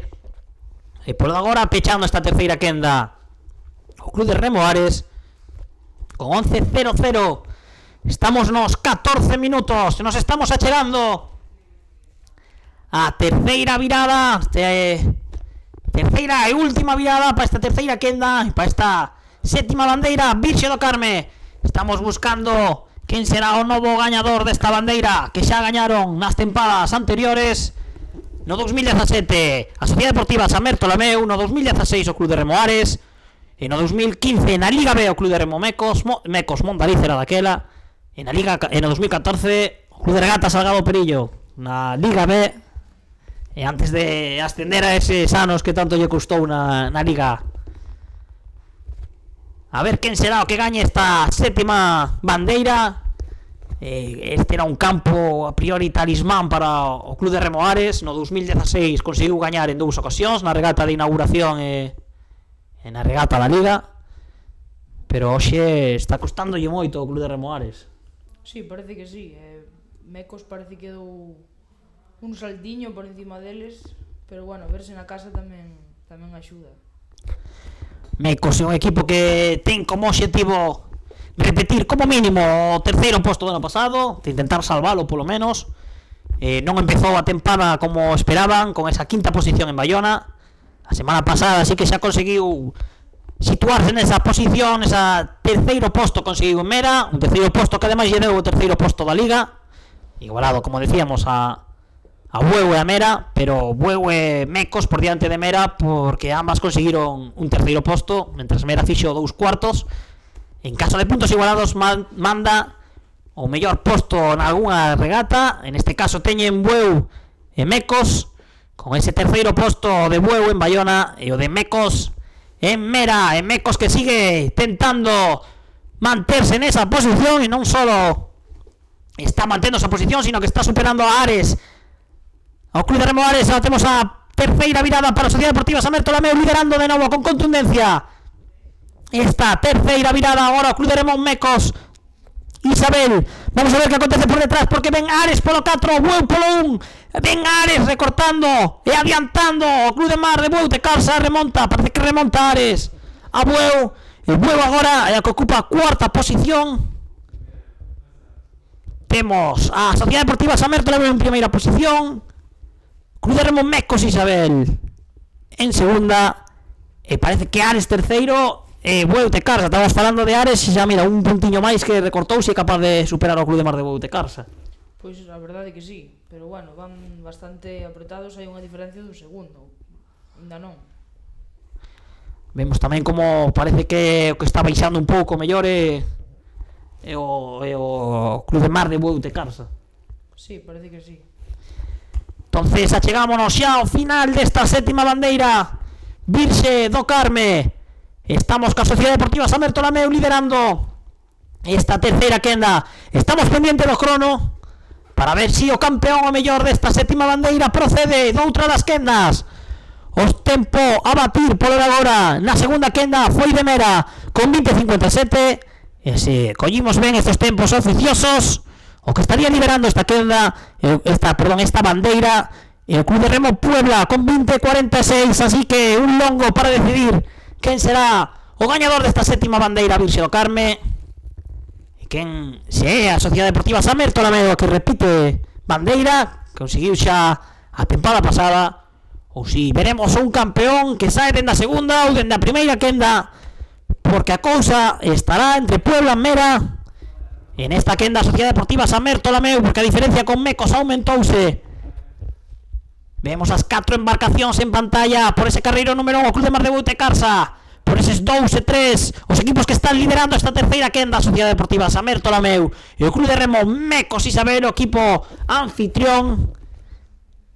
e por agora pechando esta terceira quenda o Club de Remo Ares con 11.00. Estamos nos 14 minutos, nos estamos achegando a terceira virada, terceira e última virada para esta terceira quenda e para esta sétima bandeira Virxe do Carme. Estamos buscando quen será o novo gañador desta bandeira, que xa gañaron nas tempadas anteriores. No 2017 a Sociedade Deportiva Samertola Meu, no 2016 o Club de Remo Ares, e no 2015 na Liga B o Club de Remo Mecos Mondariz era daquela, e no 2014 o Club de Regata Salgado Perillo na Liga B, e antes de ascender a eses anos que tanto lle custou na Liga. A ver quen será o que gañe esta sétima bandeira. Este era un campo a priori talismán para o Club de Remo Ares. No 2016 conseguiu gañar en 2 ocasións, na regata de inauguración e na regata da Liga, pero hoxe está costándolle moito o Club de Remo Ares. Sí, parece que sí. Mecos parece que dou un saltiño por encima deles, pero bueno, verse na casa tamén axuda. Mecos é un equipo que ten como obxectivo repetir como mínimo o terceiro posto do ano pasado, de intentar salvalo polo menos. Non empezou a tempada como esperaban, con esa quinta posición en Bayona. A semana pasada sí que xa conseguiu situarse nesa posición, esa terceiro posto conseguiu en Mera, un terceiro posto que ademais lle deu o terceiro posto da Liga, igualado, como decíamos, a Bueu e a Mera, pero Bueu e Mecos por diante de Mera, porque ambas conseguiron un terceiro posto, mentras Mera fixo 2 cuartos. En caso de puntos igualados manda o mellor posto en algunha regata. En este caso teñen Bueu e Mecos, con ese terceiro posto de Bueu en Bayona e o de Mecos en Mera, en Mecos, que sigue tentando manterse en esa posición, y non solo está mantendo esa posición, sino que está superando a Ares, ao Club de Remo Ares. Ahora temos a terceira virada para a Sociedade Deportiva San Bertolomeu, liderando de novo con contundencia esta terceira virada. Agora o Club de Remo Mecos, Isabel, vamos a ver que acontece por detrás, porque ven Ares polo 4, Bueu polo 1, ven Ares recortando e adiantando o Club de Mar de Bueu de Carsa. Remonta, parece que remonta Ares a Bueu. El Bueu agora é a que ocupa a cuarta posición. Temos a Sociedade Deportiva San Bertolomeu en primeira posición, Club de Remo Mecos, Isabel en segunda, e parece que Ares terceiro, e Bueu de Carsa. Estamos falando de Ares, e xa mira, un puntiño máis que recortouse, e capaz de superar ao Club de Mar de Bueu de Carsa. Pois a verdade é que sí, pero bueno, van bastante apretados, hai unha diferencia dun segundo, ainda non. Vemos tamén como parece que o que está baixando un pouco mellor é o Club de Mar de Bueu de Carsa. Sí, parece que sí. Entonces achegámonos xa ao final desta sétima bandeira Virxe do Carme. Estamos ca Sociedade Deportiva San Bertolomeu liderando esta terceira quenda. Estamos pendientes do crono para ver si o campeón o mellor desta sétima bandeira procede doutra das quendas. Os tempo a batir polo de agora na segunda quenda foi de Mera con 20:57, e se collimos ben estes tempos oficiosos, o que estaría liberando esta quenda, esta bandeira, el Club de Remo Puebla con 20:46, así que un longo para decidir quen será o gañador desta sétima bandeira Virxe do Carme, e quen se é a Sociedade Deportiva San Bertolomeu, que repite bandeira, conseguiu xa a tempada pasada, ou si veremos un campeón que sae dende a segunda ou dende a primeira quenda, porque a cousa estará entre Puebla e Mera en esta quenda Sociedade Deportiva San Bertolomeu, porque a diferencia con Mecos aumentouse. Vemos as 4 embarcacións en pantalla por ese carreiro número 1, o Club de Mar de Bueu de Carsa, por eses 2 e 3 os equipos que están liderando esta terceira quenda, Sociedade Deportiva San Bertolomeu e o Club de Remo Mecos, Isabel, o equipo anfitrión.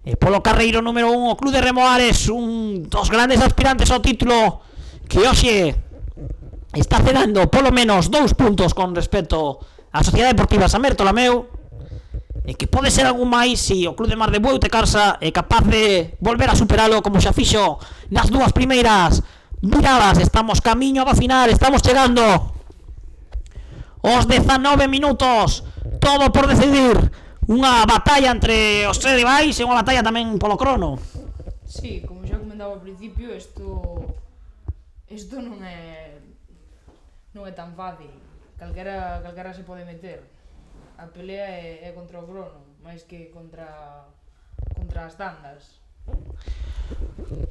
E polo carreiro número 1, o Club de Remo Ares, un dos grandes aspirantes ao título, que hoxe está cedendo polo menos 2 puntos con respecto á Sociedade Deportiva San Bertolomeu, e que pode ser algún máis se o Club de Mar de Bueu de Carsa é capaz de volver a superalo como xa fixo nas dúas primeiras viradas. Estamos camiño do final, estamos chegando aos 19 minutos, todo por decidir. Unha batalla entre os tres rivais e unha batalla tamén polo crono. Sí, como xa comentaba ao principio, isto non é tan fácil. Calquera se pode meter. A pelea é contra o crono, máis que contra as tandas.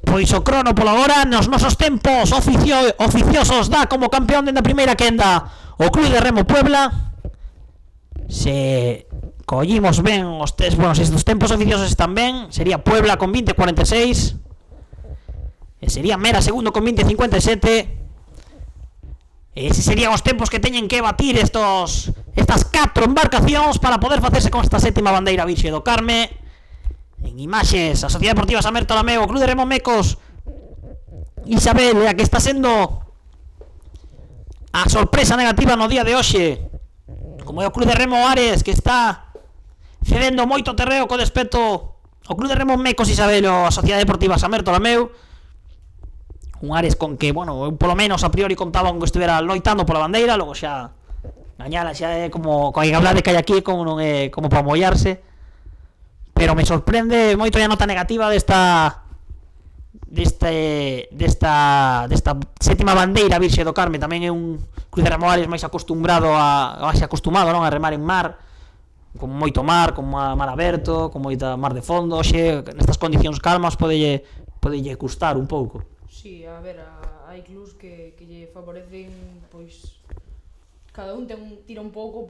Pois o crono polo agora nos nosos tempos oficiosos dá como campeón dende a primeira quenda o Club de Remo Puebla. Se collimos ben os se os tempos oficiosos están ben, sería Puebla con 20:46 e sería Mera segundo con 20:57. Ese serían os tempos que teñen que batir estas 4 embarcacións para poder facerse con esta sétima bandeira Virxe do Carme. En imaxes, a Sociedade Deportiva San Bertolomeu, o Club de Remo Mecos, Isabel, a que está sendo a sorpresa negativa no día de hoxe, como é o Club de Remo Ares, que está cedendo moito terreo co respecto ao Club de Remo Mecos, Isabel, ou a Sociedade Deportiva San Bertolomeu. Un Ares con que, bueno, eu polo menos a priori contaba con que estuvera loitando pola bandeira, logo xa gañala xa é como hai que hablar de que hai aquí, como non é como para mollarse. Pero me sorprende moito a nota negativa desta sétima bandeira Virxe do Carme. Tamén é un Club de Remo Ares máis acostumado non a remar en mar, con moito mar, con mar aberto, con moita mar de fondo. Oxe, nestas condicións calmas podelle custar un pouco. Sí, a ver, hai clubs que lle favorecen, pois cada un tira un pouco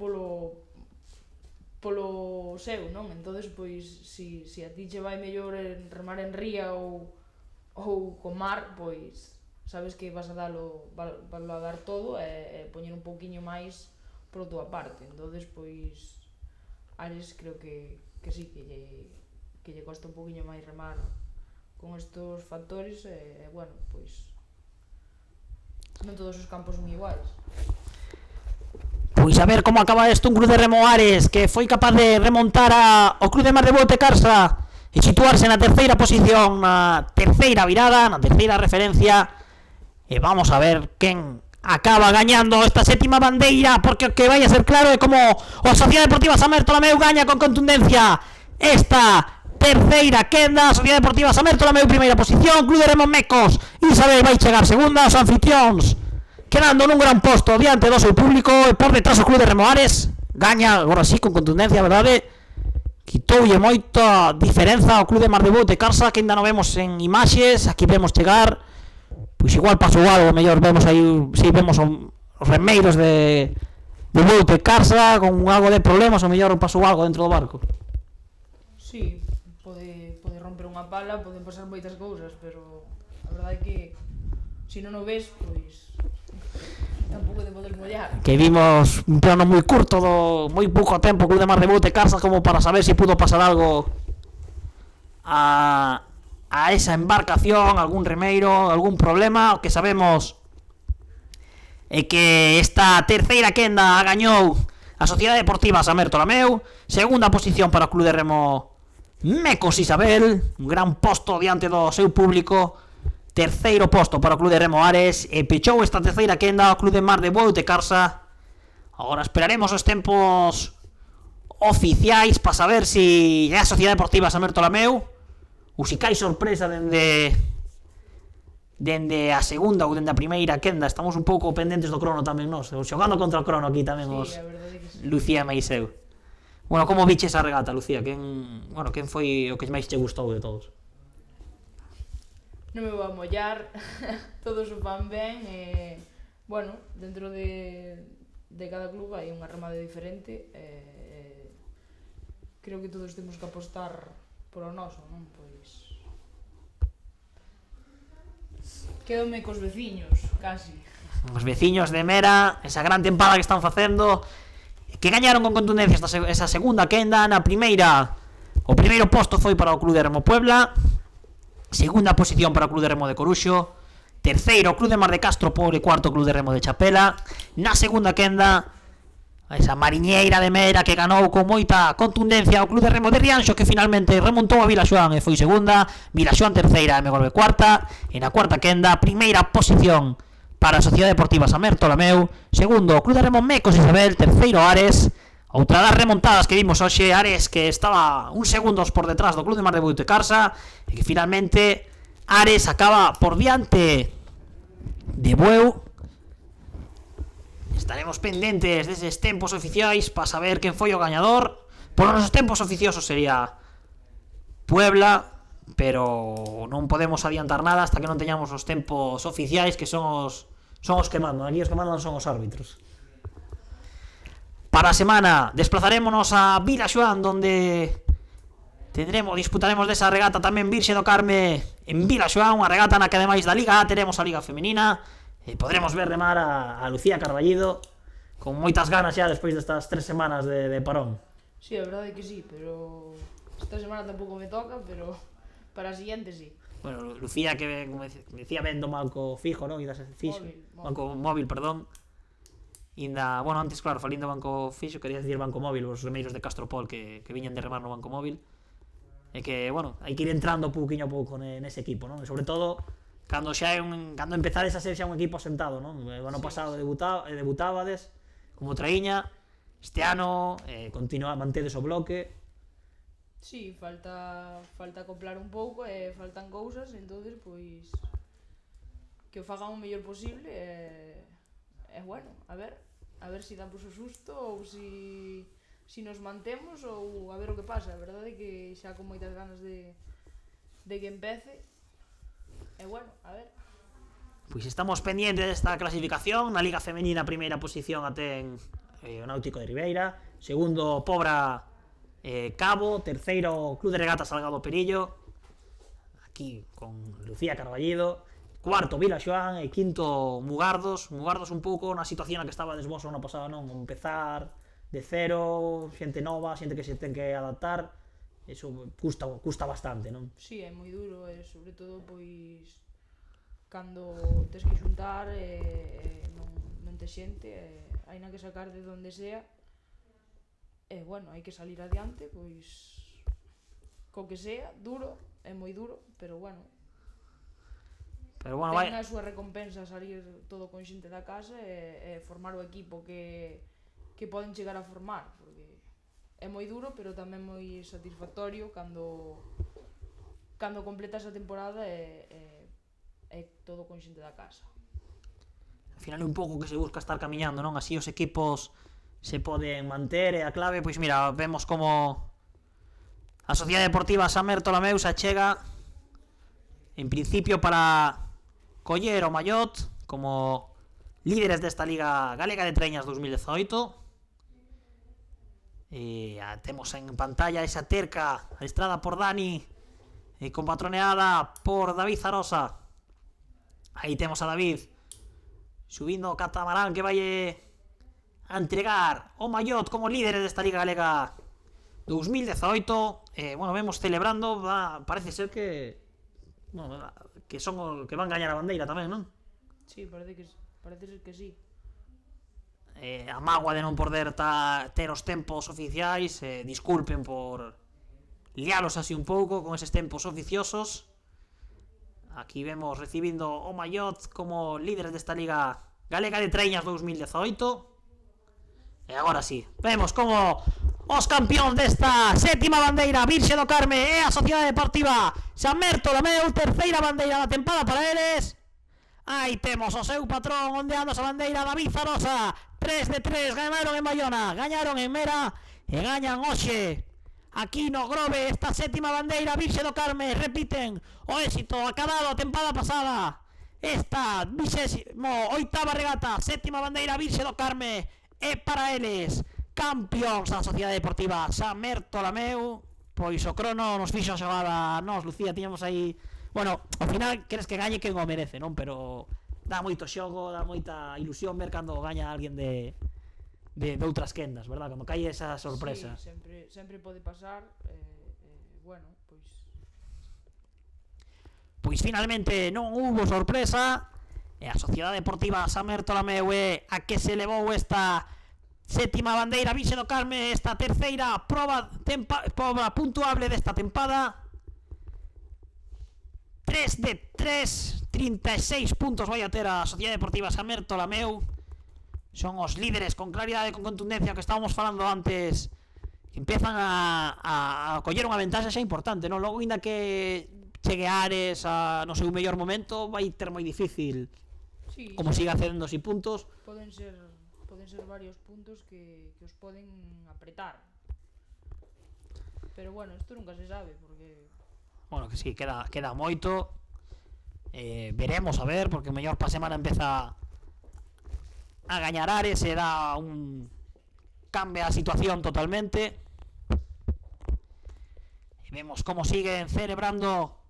polo seu, non? Entonces, pois, si a ti che vai mellor en remar en ría ou con mar, pois sabes que vas a dar todo e poñer un pouquiño máis por tua parte. Entonces, pois Ares creo que sí, que lle costa un pouquiño máis remar con estos factores, bueno, pois Non todos os campos son iguais. Pois a ver como acaba isto, un Club de Remo Ares que foi capaz de remontar ao Club de Mar de Bote Carsa e situarse na terceira posición, na terceira virada, na terceira referencia. E vamos a ver quen acaba gañando esta sétima bandeira, porque o que vai a ser claro é como a Sociedade Deportiva San Bartolomeu gaña con contundencia esta terceira quenda. Sociedade Deportiva San Bartolomeu primeira posición, Club de Remo Mecos Isabel vai chegar segunda, os anfitrións quedando nun gran posto diante do seu público, e por detrás o Club de Remo Ares gaña agora sí con contundencia, verdade, quitoulle moita diferenza ao Club de Mar de Bote Carsa, que ainda non vemos en imaxes. Aquí vemos chegar, pois igual pasou algo, mellor vemos aí, si vemos os remeiros de Bote Carsa con algo de problemas, ou mellor pasou algo dentro do barco. Sí, pode romper unha pala, poden pasar moitas cousas, pero a verdade é que se non o ves, pois tampouco te podes mollar. Que vimos un plano moi curto do moi pouco tempo Club de Mar de Bote Carsa como para saber se pudo pasar algo a esa embarcación, algún remeiro, algún problema. O que sabemos é que esta terceira quenda gañou a Sociedade Deportiva San Bartolomeu, segunda posición para o Club de Remo Mecos Isabel, un gran posto diante do seu público. Terceiro posto para o Club de Remo Ares, e pechou esta terceira quenda o Club de Mar de Bote Carsa. Agora esperaremos os tempos oficiais para saber se é a Sociedade Deportiva San Bartolomeu ou se cai sorpresa dende a segunda ou dende a primeira quenda. Estamos un pouco pendentes do crono tamén nós, xogando contra o crono aquí tamén os Lucía e Meiseu. Bueno, como viche esa regata, Lucía? Quen foi o que máis che gustou de todos? Non me vou a mollar, todos o fan ben, e, bueno, dentro de cada club hai unha remada diferente, creo que todos temos que apostar polo noso, non? Pois quedome cos veciños, casi. Os veciños de Mera, esa gran tempada que están facendo, que gañaron con contundencia esa segunda quenda. Na primeira, o primeiro posto foi para o Club de Remo Puebla, segunda posición para o Club de Remo de Coruxo, terceiro o Club de Mar de Castro por e cuarto Club de Remo de Chapela. Na segunda quenda, esa mariñeira de Mera que ganou con moita contundencia o Club de Remo de Rianxo, que finalmente remontou a Vilaxoán e foi segunda, Vilaxoán terceira e Megolbe cuarta. E na cuarta quenda, primeira posición para a Sociedade Deportiva San Bartolomeu, segundo o Club de Remo Mecos Isabel, terceiro Ares. Outra das remontadas que vimos hoxe, Ares, que estaba uns segundos por detrás do Club de Mar de Bote Carsa, e que finalmente Ares acaba por diante de Bueu. Estaremos pendentes deses tempos oficiais para saber quen foi o gañador. Por os tempos oficiosos sería Puebla, pero non podemos adiantar nada hasta que non teñamos os tempos oficiais, que son os que mandan. Aquí os que mandan son os árbitros. Para a semana desplazarémonos a Vilaxoán, donde disputaremos desa regata tamén Virxe do Carme en Vilaxoán, unha regata na que ademais da Liga A teremos a Liga Femenina, e podremos ver remar a Lucía Carballido con moitas ganas xa despois destas 3 semanas de parón. Sí, a verdade é que sí, pero esta semana tampouco me toca, pero para a siguiente sí. Bueno, Lucía, que como decía, vendo banco fijo, non? Banco móvil, perdón. Inda, bueno, antes, claro, falindo banco fixo, quería decir banco móvil, os remeiros de Castropol que viñan de remar no banco móvil. E que, bueno, hai que ir entrando pouquiño a pouco nese equipo, non? E sobre todo, cando empezades a ser xa un equipo asentado, non? O ano pasado debutábades como traíña, este ano mantedes o bloque. Sí, falta acoplar un pouco e faltan cousas, entonces, pois, que o fagan o mellor posible e bueno, a ver se damos o susto ou se nos mantemos ou a ver o que pasa. A verdade é que xa con moitas ganas de que empece. E bueno, a ver. Pois estamos pendientes desta clasificación. Na Liga Femenina, primeira posición a ten o Náutico de Ribeira, segundo Pobra Cabo, terceiro Club de Regatas Salgado Perillo, aquí con Lucía Carballido, cuarto Vilaxoán e quinto Mugardos un pouco na situación na que estaba desvos o ano pasado, non? Empezar de cero, xente nova, xente que se ten que adaptar, eso custa bastante, non? Sí, é moi duro e sobre todo, pois, cando tes que xuntar non te xente, hai na que sacar de donde sea, e bueno, hai que salir adiante, pois co que sea, duro, é moi duro, pero bueno, ten a súa recompensa salir todo con xente da casa e formar o equipo que poden chegar a formar, porque é moi duro, pero tamén moi satisfactorio cando completas a temporada e todo con xente da casa. Al final é un pouco que se busca estar camiñando, non? Así os equipos se poden manter, e a clave, pois mira, vemos como a Sociedade Deportiva San Bertolomeu se achega en principio para coller o mallot como líderes desta Liga Galega de Treñas 2018. Temos en pantalla esa terca adestrada por Dani, compatroneada por David Zarosa. Aí temos a David subindo o catamarán que vai a entregar o mallot como líderes desta Liga Galega 2018. Bueno, vemos celebrando, parece ser que son os que van gañar a bandeira tamén, non? Sí, parece ser que sí. A mágoa de non poder ter os tempos oficiais, disculpen por lialos así un pouco con eses tempos oficiosos. Aquí vemos recibindo o mallot como líderes desta Liga Galega de Treñas 2018. E agora sí, vemos como os campións desta sétima bandeira Virxe do Carme e a Sociedade Deportiva San Bertolomeu, terceira bandeira da tempada para eles. Aí temos o seu patrón ondeando esa bandeira, David Zarosa. 3 de 3, ganaron en Bayona, gañaron en Mera e gañan hoxe aquí no Grove esta sétima bandeira Virxe do Carme. Repiten o éxito acabado a tempada pasada. Esta 28ª regata, sétima bandeira Virxe do Carme, e para eles campións a Sociedade Deportiva San Bertolomeu. Pois o crono nos fixo a xogada nos, Lucía, tiñamos aí. Bueno, ao final queres que gañe quen o merece, non? Pero dá moito xogo, dá moita ilusión ver cando gaña alguén de outras quendas, verdad? Cando cae esa sorpresa. Sí, sempre pode pasar. Bueno, pois finalmente non hubo sorpresa e a Sociedade Deportiva San Bertolomeu é a que se levou esta sétima bandeira Virxe do Carme, esta terceira proba puntuable desta tempada. 3 de 3, 36 puntos vai a ter a Sociedade Deportiva San Bertolomeu. Son os líderes con claridade, con contundencia, que estábamos falando antes, que empezan a coller unha ventaxa xa importante, non? Logo, ainda que chegue Ares no seu mellor momento, vai ter moi difícil, sí, como siga cedendo así puntos. Poden ser varios puntos que os poden apretar, pero bueno, isto nunca se sabe, porque bueno, que sí, queda moito. Veremos a ver, porque o mellor pa semana empeza a gañar Ares e dá cambia a situación totalmente. E vemos como siguen celebrando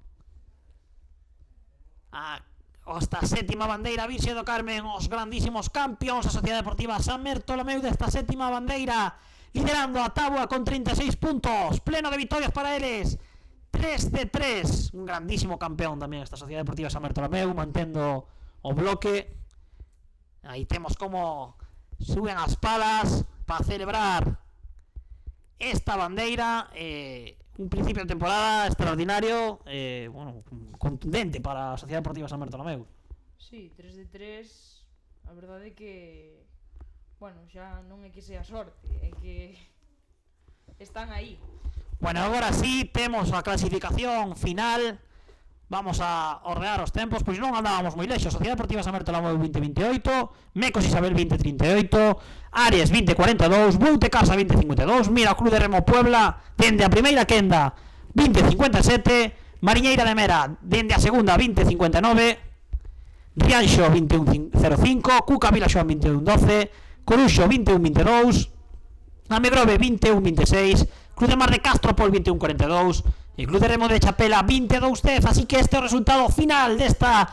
esta sétima bandeira Virxe do Carmen, os grandísimos campións a Sociedade Deportiva San Bertolomeu desta sétima bandeira, liderando a táboa con 36 puntos, pleno de victorias para eles. 3 de 3, un grandísimo campeón tamén esta Sociedade Deportiva San Bertolomeu, mantendo o bloque. Aí temos como suben as palas para celebrar esta bandeira. Un principio de temporada extraordinario, bueno, contundente para a Sociedade Deportiva San Bertolomeu. Sí, 3 de 3, a verdade é que, bueno, xa non é que sea sorte, é que están aí. Bueno, agora sí, temos a clasificación final. Vamos a ordear os tempos, pois non andábamos moi lexos. Sociedade Deportiva San Bertolomeu 20-28, Mecos Isabel 20-38, Ares 20-42, Boute Casa 20-52, Mira o Club de Remo Puebla dende a primeira quenda 20-57, Mariñeira de Mera dende a segunda 20-59, Rianxo 21-05, Cuca Vila Xoan 21-12, Coruxo 21-22, Amegrove 21-26, Club de Mar de Castropol 21-42 e Club de Remo de Chapela 22-10. Así que este é o resultado final desta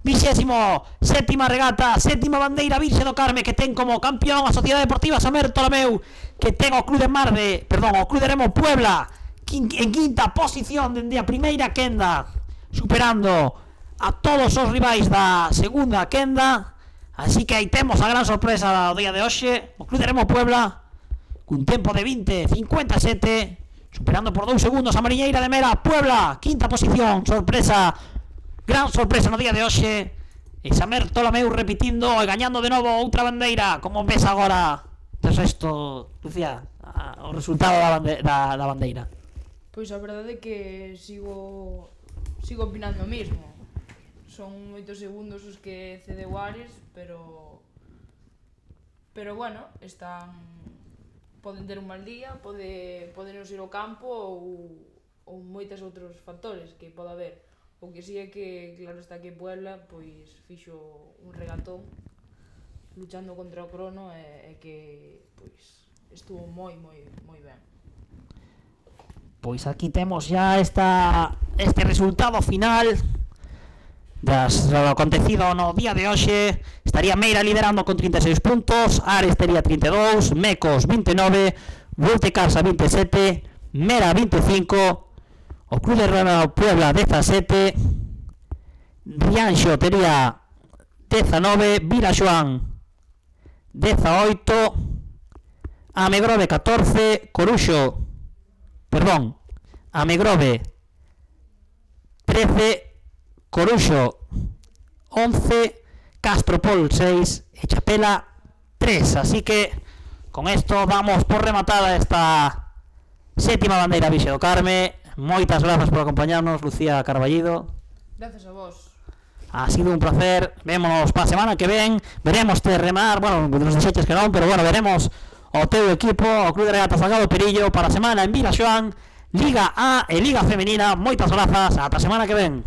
27ª regata, sétima bandeira Virxe do Carme, que ten como campeón a Sociedade Deportiva San Bertolomeu, que ten o Club de Remo Puebla en quinta posición dende a primeira quenda, superando a todos os rivais da segunda quenda. Así que aí temos a gran sorpresa do día de hoxe, o Club de Remo Puebla cun tempo de 20:57, superando por 2 segundos a Mariñeira de Mera. Puebla, quinta posición, sorpresa, gran sorpresa no día de hoxe. E Samer Tolameu repitindo e gañando de novo outra bandeira. Como ves agora, tras isto, Lucía, o resultado da bandeira? Pois a verdade é que sigo opinando o mismo. Son moitos segundos os que cedeu Ares, pero bueno, poden ter un mal día, poden non ir ao campo ou moitos outros factores que pode haber. O que si é que, claro está que Puebla pois fixo un regatón luchando contra o crono e que pois estuvo moi ben. Pois aquí temos ya este resultado final das lo acontecido no día de hoxe. Estaría Meira liderando con 36 puntos, Ares tería 32, Mecos 29, Voltecarsa 27, Mera 25, o Club de Remo Puebla 17, Rianxo tería 19, Vilaxoán 18, Amegrove 14, Amegrove 13, Coruxo 11, Castropol 6 e Chapela 3. Así que con esto damos por rematada esta séptima bandeira Vixe do Carme. Moitas grazas por acompañarnos, Lucía Carballido. Gracias a vos. Ha sido un placer. Vémonos para a semana que ven. Veremos te remar, bueno, nos desechas que non, pero bueno, veremos o teu equipo, o Club de Regatas Salgado Perillo, para a semana en Vilaxoán, Liga A e Liga Femenina. Moitas grazas, ata a semana que ven.